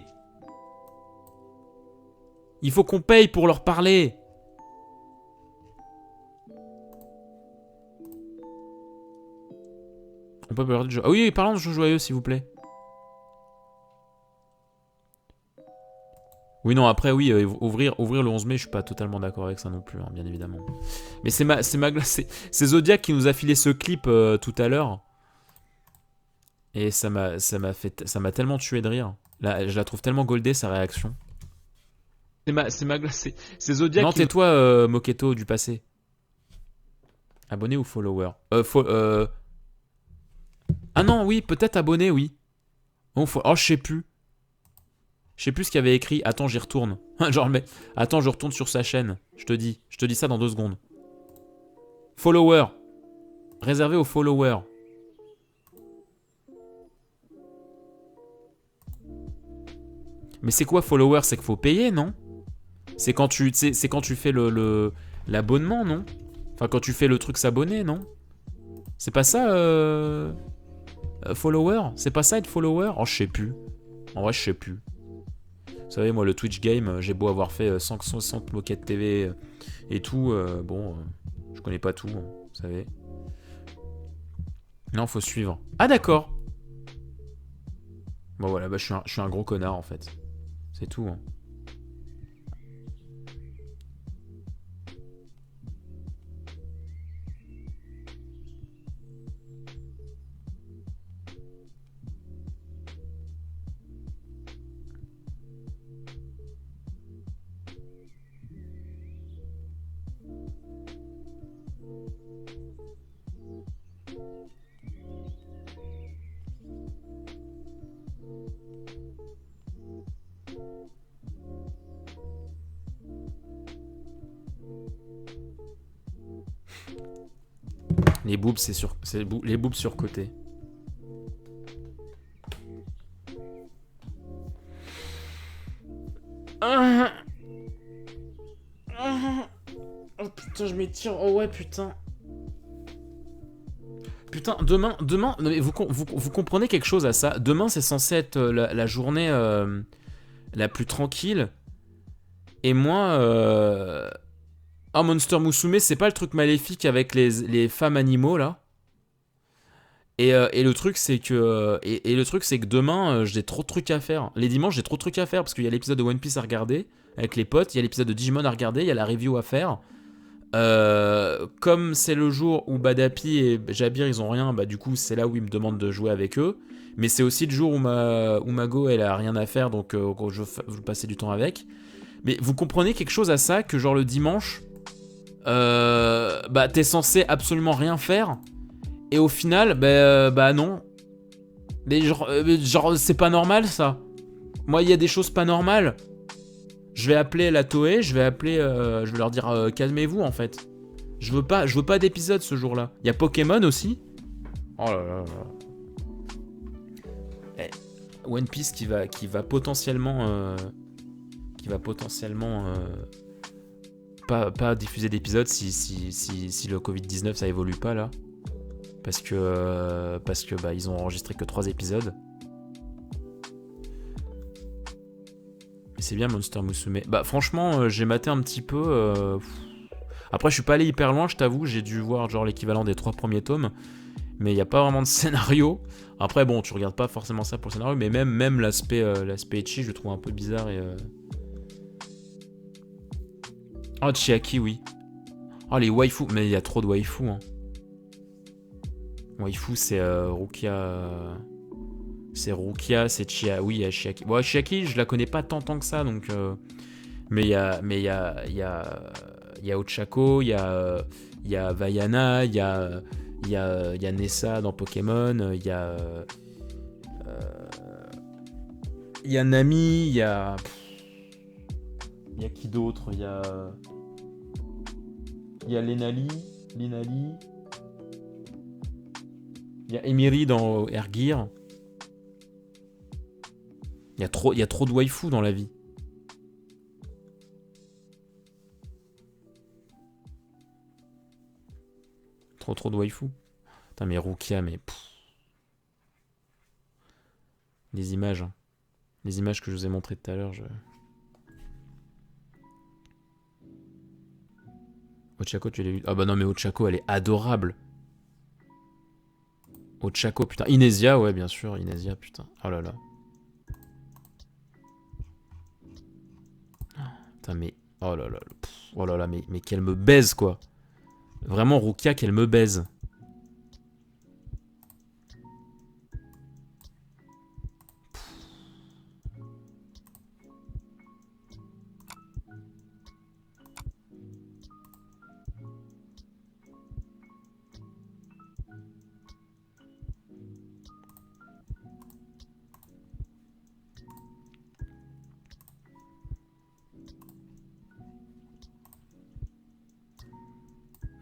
Il faut qu'on paye pour leur parler. On peut parler de jeu. Ah oui, parlons de jeux joyeux, s'il vous plaît. Oui, non, après, oui, ouvrir le 11 mai, je suis pas totalement d'accord avec ça non plus, hein, bien évidemment. Mais c'est Zodiac qui nous a filé ce clip tout à l'heure. Et ça m'a tellement tué de rire. Là, je la trouve tellement goldée, sa réaction. C'est Zodiac. Non, tais-toi, Moketo du passé. Abonné ou follower Ah non, oui, peut-être abonné, oui. Oh, je sais plus. Je sais plus ce qu'il y avait écrit. Attends, j'y retourne. Genre, mais attends, je retourne sur sa chaîne. Je te dis ça dans 2 secondes. Follower. Réservé aux followers. Mais c'est quoi follower? C'est qu'il faut payer, non? C'est quand tu fais l'abonnement, non? Enfin, quand tu fais le truc s'abonner, non? C'est pas ça, follower? C'est pas ça être follower? Oh, je sais plus. En vrai, je sais plus. Vous savez, moi, le Twitch game, j'ai beau avoir fait 160 moquettes TV et tout, bon, je connais pas tout, hein, vous savez. Non, faut suivre. Ah, d'accord. Bon, voilà, bah, je suis un gros connard, en fait. C'est tout, hein. Les boobs, les boobs surcotés. Oh putain, je m'étire. Oh ouais, putain. Putain, demain, non, mais vous comprenez quelque chose à ça? Demain, c'est censé être la journée la plus tranquille. Et moi, Ah, Monster Musume, c'est pas le truc maléfique avec les femmes animaux, là? Et le truc, c'est que... Et le truc, c'est que demain, j'ai trop de trucs à faire. Les dimanches, j'ai trop de trucs à faire, parce qu'il y a l'épisode de One Piece à regarder, avec les potes, il y a l'épisode de Digimon à regarder, il y a la review à faire. Comme c'est le jour où Badapi et Jabir, ils ont rien, bah du coup, c'est là où ils me demandent de jouer avec eux. Mais c'est aussi le jour où Mago, elle a rien à faire, donc je veux passer du temps avec. Mais vous comprenez quelque chose à ça, que genre le dimanche... bah t'es censé absolument rien faire et au final bah non, mais genre c'est pas normal ça. Moi il y a des choses pas normales, je vais appeler la Toei, je vais leur dire calmez-vous en fait, je veux pas d'épisode ce jour-là. Il y a Pokémon aussi. Oh là là là. One Piece qui va potentiellement pas diffuser d'épisodes si le Covid-19 ça évolue pas là. Parce que bah, ils ont enregistré que 3 épisodes. Mais c'est bien Monster Musume. Bah franchement, j'ai maté un petit peu. Après je suis pas allé hyper loin, je t'avoue, j'ai dû voir genre l'équivalent des 3 premiers tomes. Mais il n'y a pas vraiment de scénario. Après bon, tu regardes pas forcément ça pour le scénario, mais même l'aspect ecchi, je le trouve un peu bizarre et... Oh, Chiaki, oui. Oh, les waifus. Mais il y a trop de waifus, hein. Waifu, c'est Rukia. C'est Rukia, c'est Chia. Oui, il y a Chiaki. Bon, Chiaki, je la connais pas tant que ça, donc... Mais il y a Ochako, il y a Vaiana, il y a Nessa dans Pokémon, il y a Nami, il y a qui d'autre? Il y a Lenali. Il y a Emiri dans Air Gear. Il y a trop de waifu dans la vie. Trop de waifu. Putain, mais Rukia, mais... Les images. Hein. Les images que je vous ai montrées tout à l'heure, je... Ochako, tu l'as vu? Ah bah non, mais Ochako, elle est adorable. Ochako, putain. Inésia, ouais, bien sûr. Inésia, putain. Oh là là. Putain, mais... Oh là là. Oh là là, mais qu'elle me baise, quoi. Vraiment, Rukia, qu'elle me baise.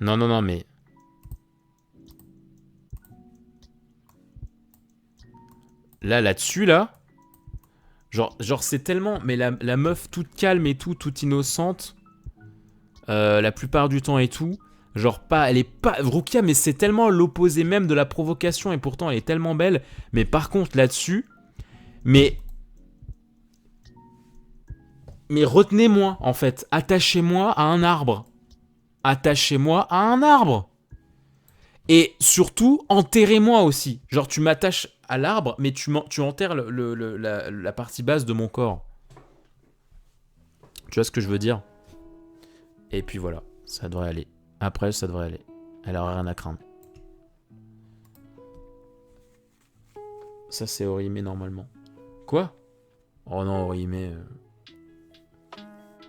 Non, non, non, mais... Là-dessus, là... Genre c'est tellement... Mais la meuf toute calme et tout, toute innocente... la plupart du temps et tout... Genre pas... Elle est pas... Rukia, mais c'est tellement l'opposé même de la provocation, et pourtant elle est tellement belle. Mais par contre, là-dessus... Mais retenez-moi, en fait. Attachez-moi à un arbre. Attachez-moi à un arbre. Et surtout, enterrez-moi aussi. Genre, tu m'attaches à l'arbre, mais tu enterres la partie basse de mon corps. Tu vois ce que je veux dire? Et puis voilà, ça devrait aller. Après, ça devrait aller. Elle aura rien à craindre. Ça, c'est Orihime, normalement. Quoi? Oh non, Orihime...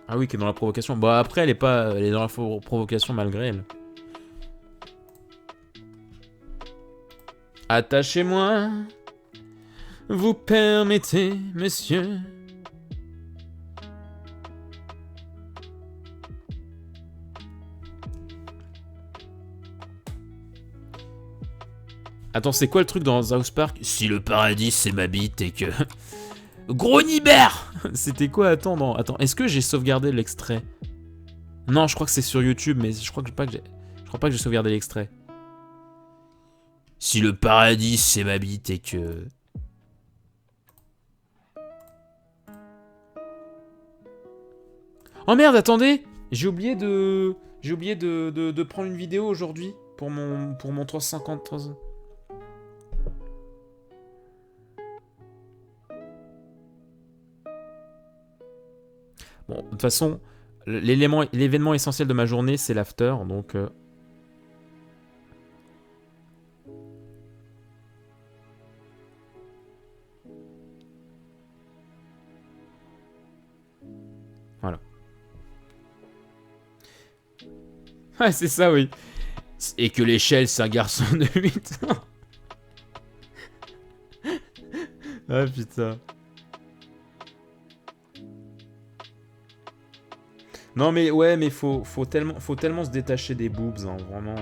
Ah oui, qui est dans la provocation. Bah après, elle est dans la provocation malgré elle. Attachez-moi. Vous permettez, monsieur. Attends, c'est quoi le truc dans South Park? Si le paradis c'est ma bite et que... Gros Nibert. C'était quoi? Attends, est-ce que j'ai sauvegardé l'extrait? Non, je crois que c'est sur YouTube, mais je crois pas que j'ai sauvegardé l'extrait. Si le paradis c'est ma bite et que... Oh merde, attendez! J'ai oublié de prendre une vidéo aujourd'hui pour mon 350... Bon, de toute façon, l'événement essentiel de ma journée, c'est l'after, donc... Voilà. Ouais, c'est ça, oui. Et que l'échelle, c'est un garçon de 8 ans. Ah, putain. Non mais ouais, mais faut tellement se détacher des boobs, hein, vraiment.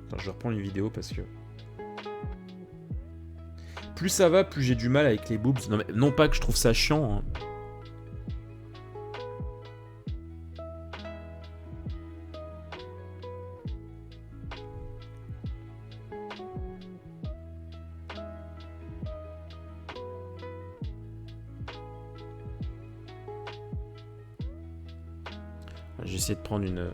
Attends, je reprends une vidéo parce que... Plus ça va, plus j'ai du mal avec les boobs. Non, mais, non pas que je trouve ça chiant, hein. J'ai essayé de prendre une...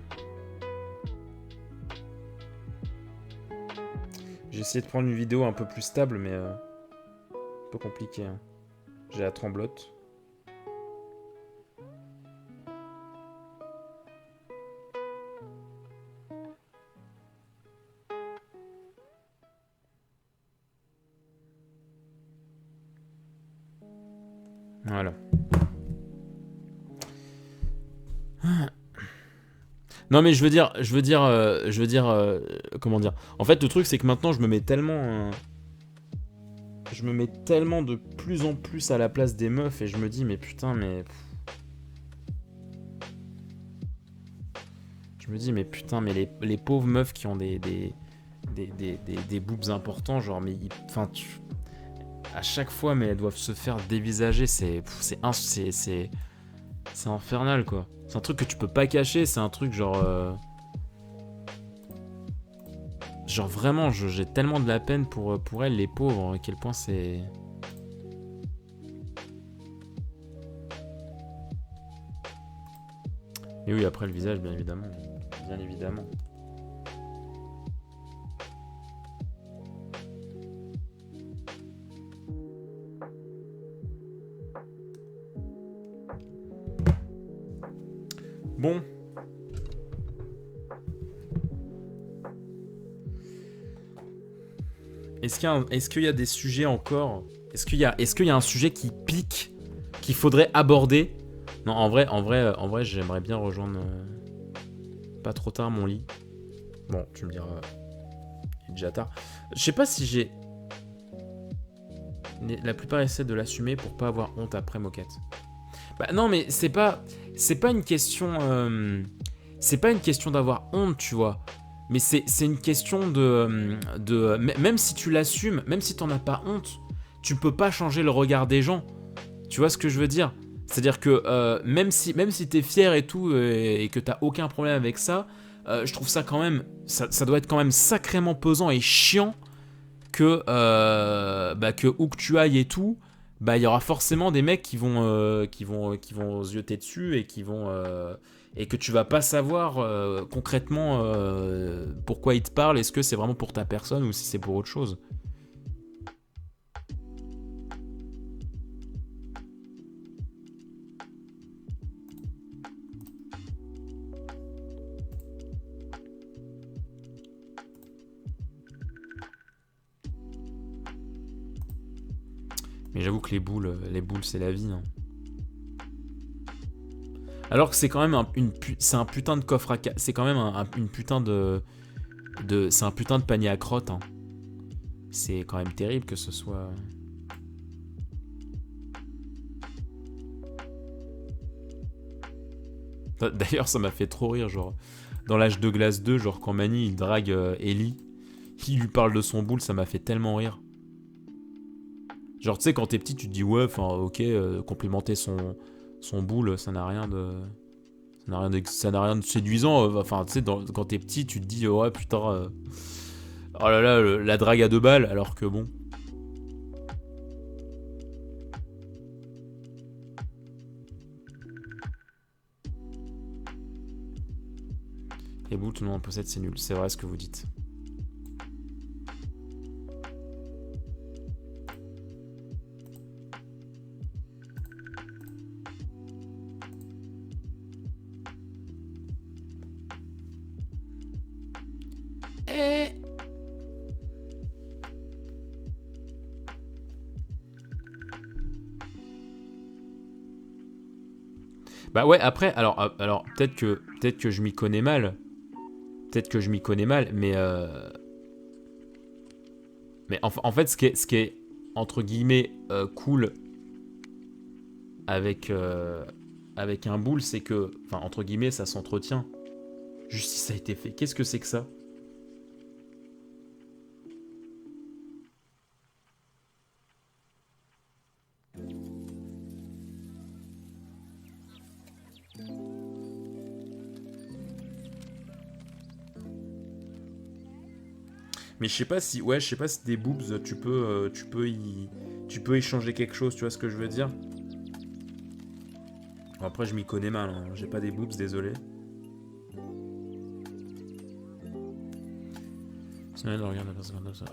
J'ai essayé de prendre une vidéo un peu plus stable, mais... un peu compliqué, hein. J'ai la tremblote. Voilà. Non mais je veux dire, comment dire. En fait, le truc c'est que maintenant je me mets tellement de plus en plus à la place des meufs et je me dis mais putain mais les pauvres meufs qui ont des boobs importants, genre mais enfin À chaque fois, mais elles doivent se faire dévisager. C'est infernal, quoi. C'est un truc que tu peux pas cacher. C'est un truc genre... Genre vraiment, j'ai tellement de la peine pour elles, les pauvres, à quel point c'est... Mais oui, après le visage, bien évidemment. Bien évidemment. Bon. Est-ce qu'il y a des sujets encore? Est-ce qu'il y a un sujet qui pique, qu'il faudrait aborder? Non, en vrai, j'aimerais bien rejoindre pas trop tard mon lit. Bon, tu me diras, il est déjà tard. Je sais pas si j'ai... La plupart essaient de l'assumer pour pas avoir honte après moquette. Bah non, mais c'est pas une question... c'est pas une question d'avoir honte, tu vois. Mais c'est une question de... Même si tu l'assumes, même si t'en as pas honte, tu peux pas changer le regard des gens. Tu vois ce que je veux dire? C'est-à-dire que même si t'es fier et tout, et que t'as aucun problème avec ça, je trouve ça quand même... Ça doit être quand même sacrément pesant et chiant que où que tu ailles et tout, bah il y aura forcément des mecs qui vont se jeter dessus et qui vont... et que tu vas pas savoir concrètement pourquoi ils te parlent, est-ce que c'est vraiment pour ta personne ou si c'est pour autre chose. Mais j'avoue que les boules c'est la vie, hein. Alors que c'est quand même c'est un putain de coffre à... C'est quand même une putain de... C'est un putain de panier à crottes, hein. C'est quand même terrible que ce soit... D'ailleurs, ça m'a fait trop rire, genre... Dans l'âge de glace 2, genre quand Manny, il drague Ellie, il lui parle de son boule, ça m'a fait tellement rire. Genre, tu sais, quand t'es petit, tu te dis, ouais, enfin, ok, complimenter son boule, ça n'a rien de... Ça n'a rien de séduisant. Enfin, tu sais, quand t'es petit, tu te dis, ouais, putain... oh là là, la drague à 2 balles, alors que bon... Les boules, tout le monde en possède, c'est nul. C'est vrai ce que vous dites. Bah ouais, après, alors peut-être que je m'y connais mal. Peut-être que je m'y connais mal, mais en fait, ce qui est entre guillemets cool avec un boule, c'est que, enfin, entre guillemets, ça s'entretient. Juste si ça a été fait. Qu'est-ce que c'est que ça? Mais je sais pas si des boobs tu peux y changer quelque chose, tu vois ce que je veux dire? Bon, après je m'y connais mal, hein. J'ai pas des boobs, désolé.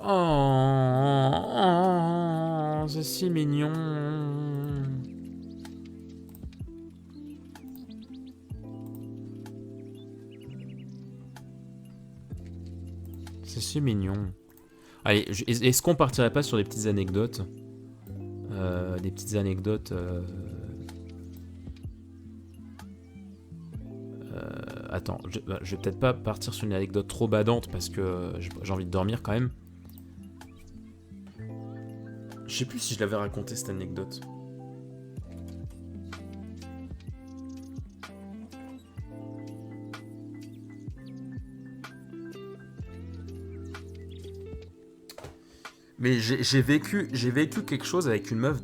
Oh, c'est si mignon. C'est si mignon. Allez, est-ce qu'on partirait pas sur des petites anecdotes? Des petites anecdotes... attends, je vais peut-être pas partir sur une anecdote trop badante parce que j'ai envie de dormir quand même. Je sais plus si je l'avais raconté cette anecdote. Mais j'ai vécu quelque chose avec une meuf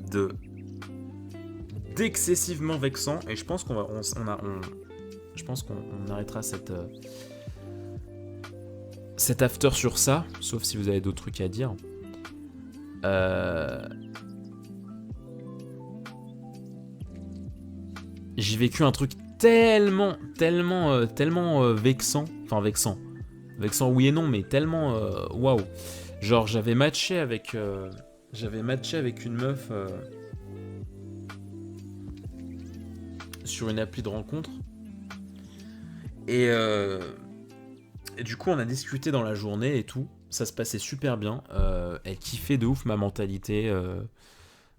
d'excessivement vexant, et je pense je pense qu'on arrêtera cet after sur ça, sauf si vous avez d'autres trucs à dire. J'ai vécu un truc tellement vexant, enfin vexant oui et non, mais tellement waouh. Genre j'avais matché avec une meuf sur une appli de rencontre, et du coup on a discuté dans la journée et tout, ça se passait super bien, elle kiffait de ouf ma mentalité,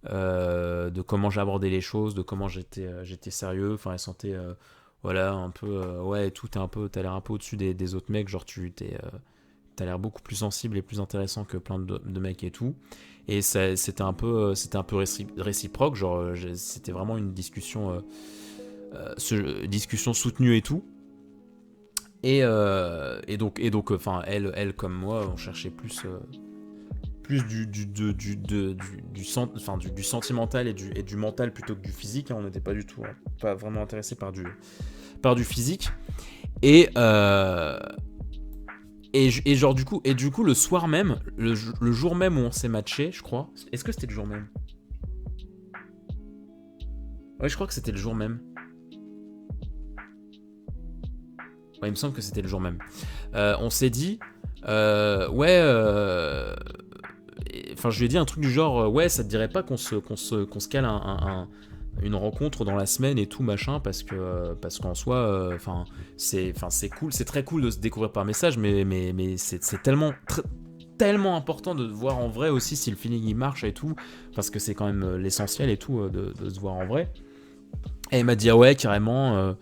de comment j'abordais les choses, de comment j'étais sérieux, enfin elle sentait voilà un peu ouais et tout, t'as l'air un peu au-dessus des autres mecs, genre t'as l'air beaucoup plus sensible et plus intéressant que plein de mecs et tout, et c'était un peu réciproque, genre c'était vraiment une discussion discussion soutenue et tout, et donc enfin elle comme moi on cherchait plus du sentimental et du mental plutôt que du physique, hein. On n'était pas du tout pas vraiment intéressé par du physique, et genre du coup le soir même, le jour même où on s'est matché, je crois, est-ce que c'était le jour même? Ouais, je crois que c'était le jour même. Ouais, il me semble que c'était le jour même. On s'est dit ouais enfin je lui ai dit un truc du genre ouais, ça te dirait pas qu'on se cale une rencontre dans la semaine et tout machin, parce qu'en soi enfin c'est cool, c'est très cool de se découvrir par message, mais c'est tellement important de voir en vrai aussi si le feeling il marche et tout, parce que c'est quand même l'essentiel et tout, de se voir en vrai. Et elle m'a dit ah ouais carrément,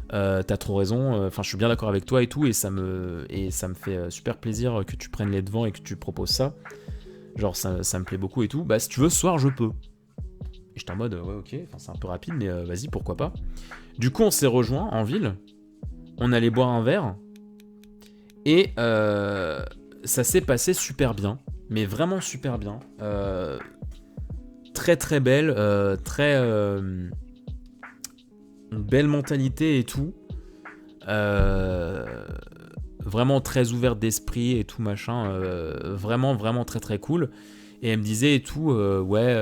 t'as trop raison, enfin je suis bien d'accord avec toi et tout, et ça me fait super plaisir que tu prennes les devants et que tu proposes ça, genre ça me plaît beaucoup et tout, bah si tu veux ce soir je peux. Et j'étais en mode ouais ok, enfin c'est un peu rapide mais vas-y pourquoi pas. Du coup on s'est rejoint en ville, on allait boire un verre, et ça s'est passé super bien, mais vraiment super bien, très très belle, très une belle mentalité et tout, vraiment très ouverte d'esprit et tout machin, vraiment très très cool. Et elle me disait et tout ouais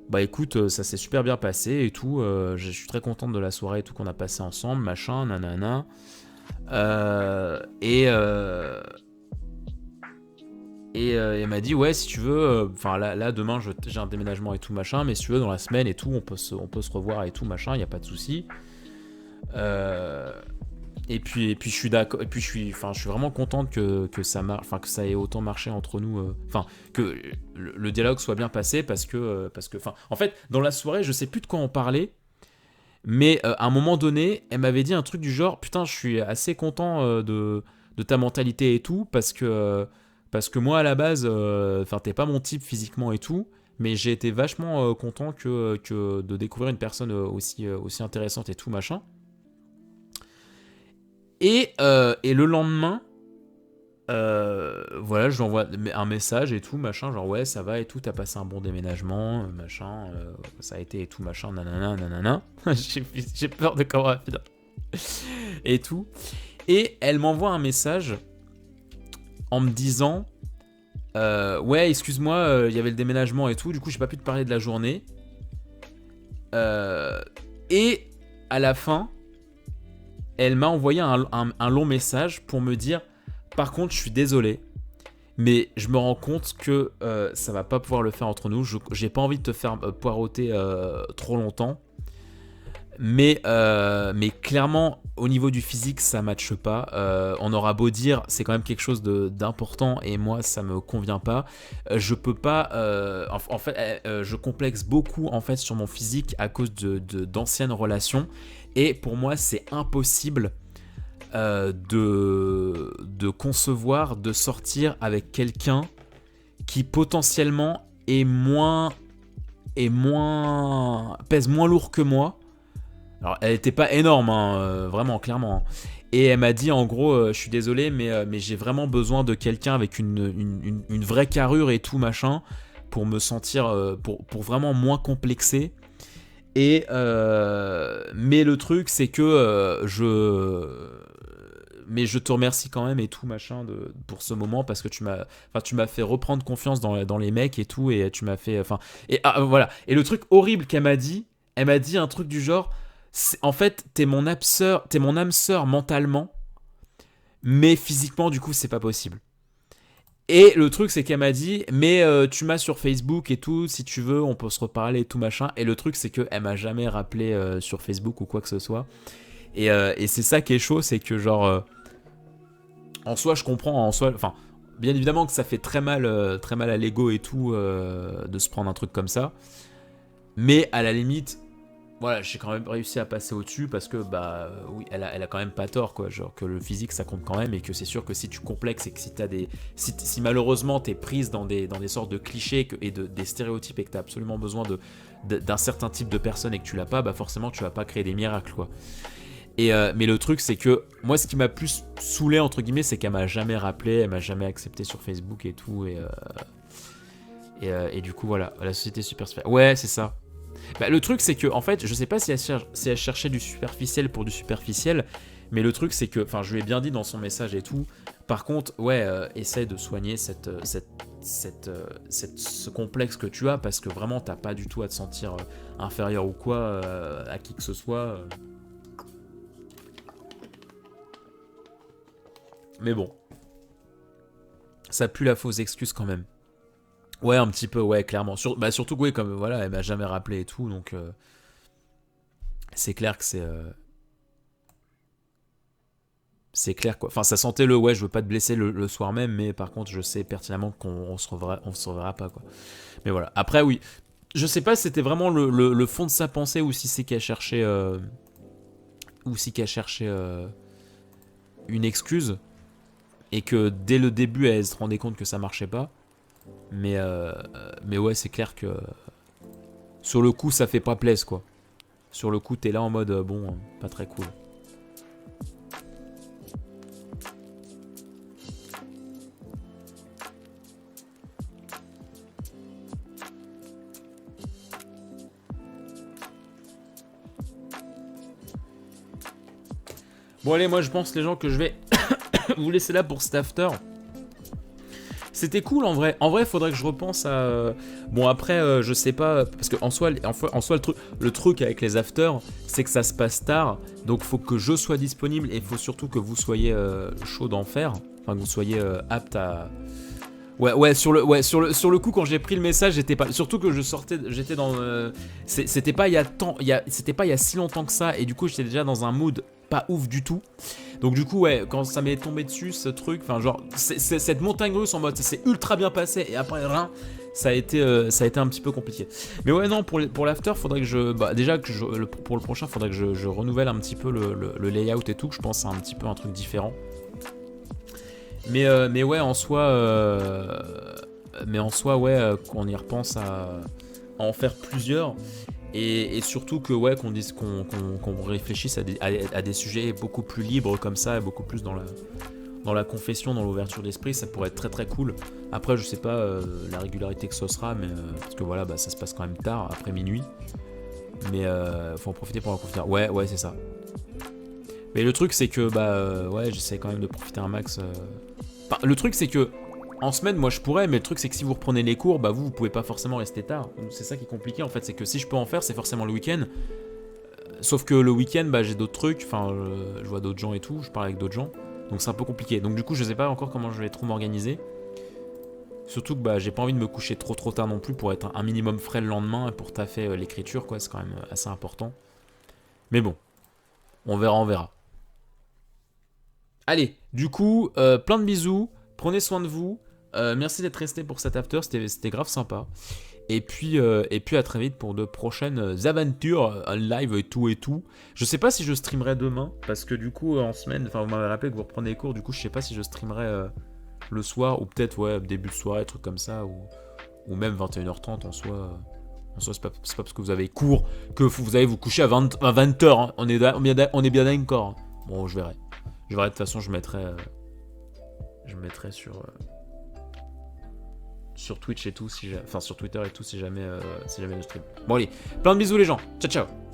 bah écoute ça s'est super bien passé et tout, je suis très contente de la soirée et tout qu'on a passé ensemble machin nanana, et elle m'a dit ouais si tu veux, enfin là demain j'ai un déménagement et tout machin, mais si tu veux dans la semaine et tout on peut se revoir et tout machin, y a pas de souci. Et puis je suis d'accord, et puis je suis vraiment contente que ça marche, enfin que ça ait autant marché entre nous, enfin que le dialogue soit bien passé, parce que enfin en fait dans la soirée je sais plus de quoi on parlait, mais à un moment donné elle m'avait dit un truc du genre putain je suis assez content de ta mentalité et tout, parce que moi à la base enfin t'es pas mon type physiquement et tout, mais j'ai été vachement content que de découvrir une personne aussi intéressante et tout machin. Et le lendemain, voilà, je lui envoie un message et tout, machin, genre ouais, ça va et tout, t'as passé un bon déménagement, machin, ça a été et tout, machin, nanana. J'ai peur de comment elle va finir. Et tout. Et elle m'envoie un message en me disant ouais, excuse-moi, il y avait le déménagement et tout, du coup, j'ai pas pu te parler de la journée. Et à la fin, elle m'a envoyé un long message pour me dire par contre je suis désolé, mais je me rends compte que ça va pas pouvoir le faire entre nous, j'ai pas envie de te faire poireauter trop longtemps, mais clairement au niveau du physique ça matche pas, on aura beau dire c'est quand même quelque chose d'important et moi ça me convient pas, je peux pas, en fait je complexe beaucoup en fait sur mon physique à cause d'anciennes relations. Et pour moi, c'est impossible de concevoir, de sortir avec quelqu'un qui potentiellement pèse moins lourd que moi. Alors, elle était pas énorme, hein, vraiment, clairement. Et elle m'a dit en gros, je suis désolé, mais j'ai vraiment besoin de quelqu'un avec une vraie carrure et tout machin pour me sentir, pour vraiment moins complexé. Et mais le truc c'est que mais je te remercie quand même et tout machin pour ce moment parce que tu m'as fait reprendre confiance dans les mecs et tout et tu m'as fait voilà. Et le truc horrible qu'elle m'a dit, elle m'a dit un truc du genre en fait t'es mon âme sœur mentalement mais physiquement du coup c'est pas possible. Et le truc c'est qu'elle m'a dit mais tu m'as sur Facebook et tout, si tu veux on peut se reparler et tout machin. Et le truc c'est qu'elle m'a jamais rappelé sur Facebook ou quoi que ce soit. Et c'est ça qui est chaud, c'est que genre en soi je comprends, enfin bien évidemment que ça fait très mal à l'ego et tout de se prendre un truc comme ça. Mais à la limite voilà, j'ai quand même réussi à passer au-dessus parce que bah oui, elle a quand même pas tort quoi, genre que le physique ça compte quand même et que c'est sûr que si tu complexes et que si t'as si malheureusement t'es prise dans des sortes de clichés et des stéréotypes et que t'as absolument besoin d'un certain type de personne et que tu l'as pas, bah forcément tu vas pas créer des miracles quoi. Et mais le truc c'est que moi ce qui m'a plus saoulé entre guillemets c'est qu'elle m'a jamais rappelé, elle m'a jamais accepté sur Facebook et tout et du coup voilà, la société superficielle. Ouais c'est ça. Bah, le truc c'est que en fait je sais pas si elle cherchait du superficiel pour du superficiel, mais le truc c'est que, enfin je lui ai bien dit dans son message et tout, par contre ouais essaye de soigner ce complexe que tu as parce que vraiment t'as pas du tout à te sentir inférieur ou quoi à qui que ce soit. Mais bon, ça pue la fausse excuse quand même. Ouais, un petit peu, ouais, clairement. Surtout que, oui, comme voilà, elle m'a jamais rappelé et tout, donc c'est clair que c'est clair quoi. Enfin, ça sentait ouais, je veux pas te blesser le soir même, mais par contre, je sais pertinemment qu'on se reverra pas quoi. Mais voilà. Après, oui, je sais pas si c'était vraiment le fond de sa pensée ou si c'est qu'elle cherchait, une excuse et que dès le début, elle se rendait compte que ça marchait pas. Mais ouais, c'est clair que sur le coup, ça fait pas plaisir quoi. Sur le coup, t'es là en mode bon, pas très cool. Bon allez, moi je pense les gens que je vais vous laisser là pour cet after. C'était cool en vrai. En vrai, faudrait que je repense à. Bon après, je sais pas parce que en soi le truc avec les afters, c'est que ça se passe tard, donc faut que je sois disponible et faut surtout que vous soyez chaud d'en faire, enfin que vous soyez apte à. Ouais, sur le coup quand j'ai pris le message, j'étais pas. Surtout que j'étais dans. C'était pas il y a si longtemps que ça et du coup j'étais déjà dans un mood pas ouf du tout. Donc du coup ouais, quand ça m'est tombé dessus ce truc, enfin genre cette montagne russe en mode c'est ultra bien passé et après rien, ça a été un petit peu compliqué. Mais ouais non pour l'after faudrait que déjà que pour le prochain faudrait que je renouvelle un petit peu le layout et tout, que je pense à un petit peu un truc différent. Mais ouais en soi ouais qu'on y repense à en faire plusieurs. Et surtout que ouais qu'on réfléchisse à des sujets beaucoup plus libres comme ça, et beaucoup plus dans la confession, dans l'ouverture d'esprit, ça pourrait être très très cool. Après je sais pas la régularité que ce sera, mais parce que voilà ça se passe quand même tard, après minuit. Mais faut en profiter pour en profiter. Ouais c'est ça. Mais le truc c'est que ouais j'essaie quand même de profiter un max. Enfin, le truc c'est que en semaine, moi je pourrais, mais le truc c'est que si vous reprenez les cours, vous pouvez pas forcément rester tard. C'est ça qui est compliqué en fait, c'est que si je peux en faire, c'est forcément le week-end. Sauf que le week-end, j'ai d'autres trucs, enfin je vois d'autres gens et tout, je parle avec d'autres gens, donc c'est un peu compliqué. Donc du coup, je sais pas encore comment je vais trop m'organiser. Surtout que j'ai pas envie de me coucher trop tard non plus pour être un minimum frais le lendemain et pour taffer l'écriture, quoi, c'est quand même assez important. Mais bon, on verra. Allez, du coup, plein de bisous, prenez soin de vous. Merci d'être resté pour cet after, c'était grave sympa. Et puis à très vite pour de prochaines aventures en live et tout. Je sais pas si je streamerai demain, parce que du coup en semaine, enfin vous m'avez rappelé que vous reprenez les cours, du coup je sais pas si je streamerai le soir, ou peut-être ouais début de soirée, truc comme ça, ou même 21h30 en soi. En soi c'est pas parce que vous avez cours que vous allez vous coucher à 20h, hein. On est bien d'accord. Hein. Bon je verrai. Je verrai, de toute façon, je mettrai sur Twitch et tout, enfin sur Twitter et tout, si jamais je stream. Bon allez, plein de bisous les gens. Ciao ciao.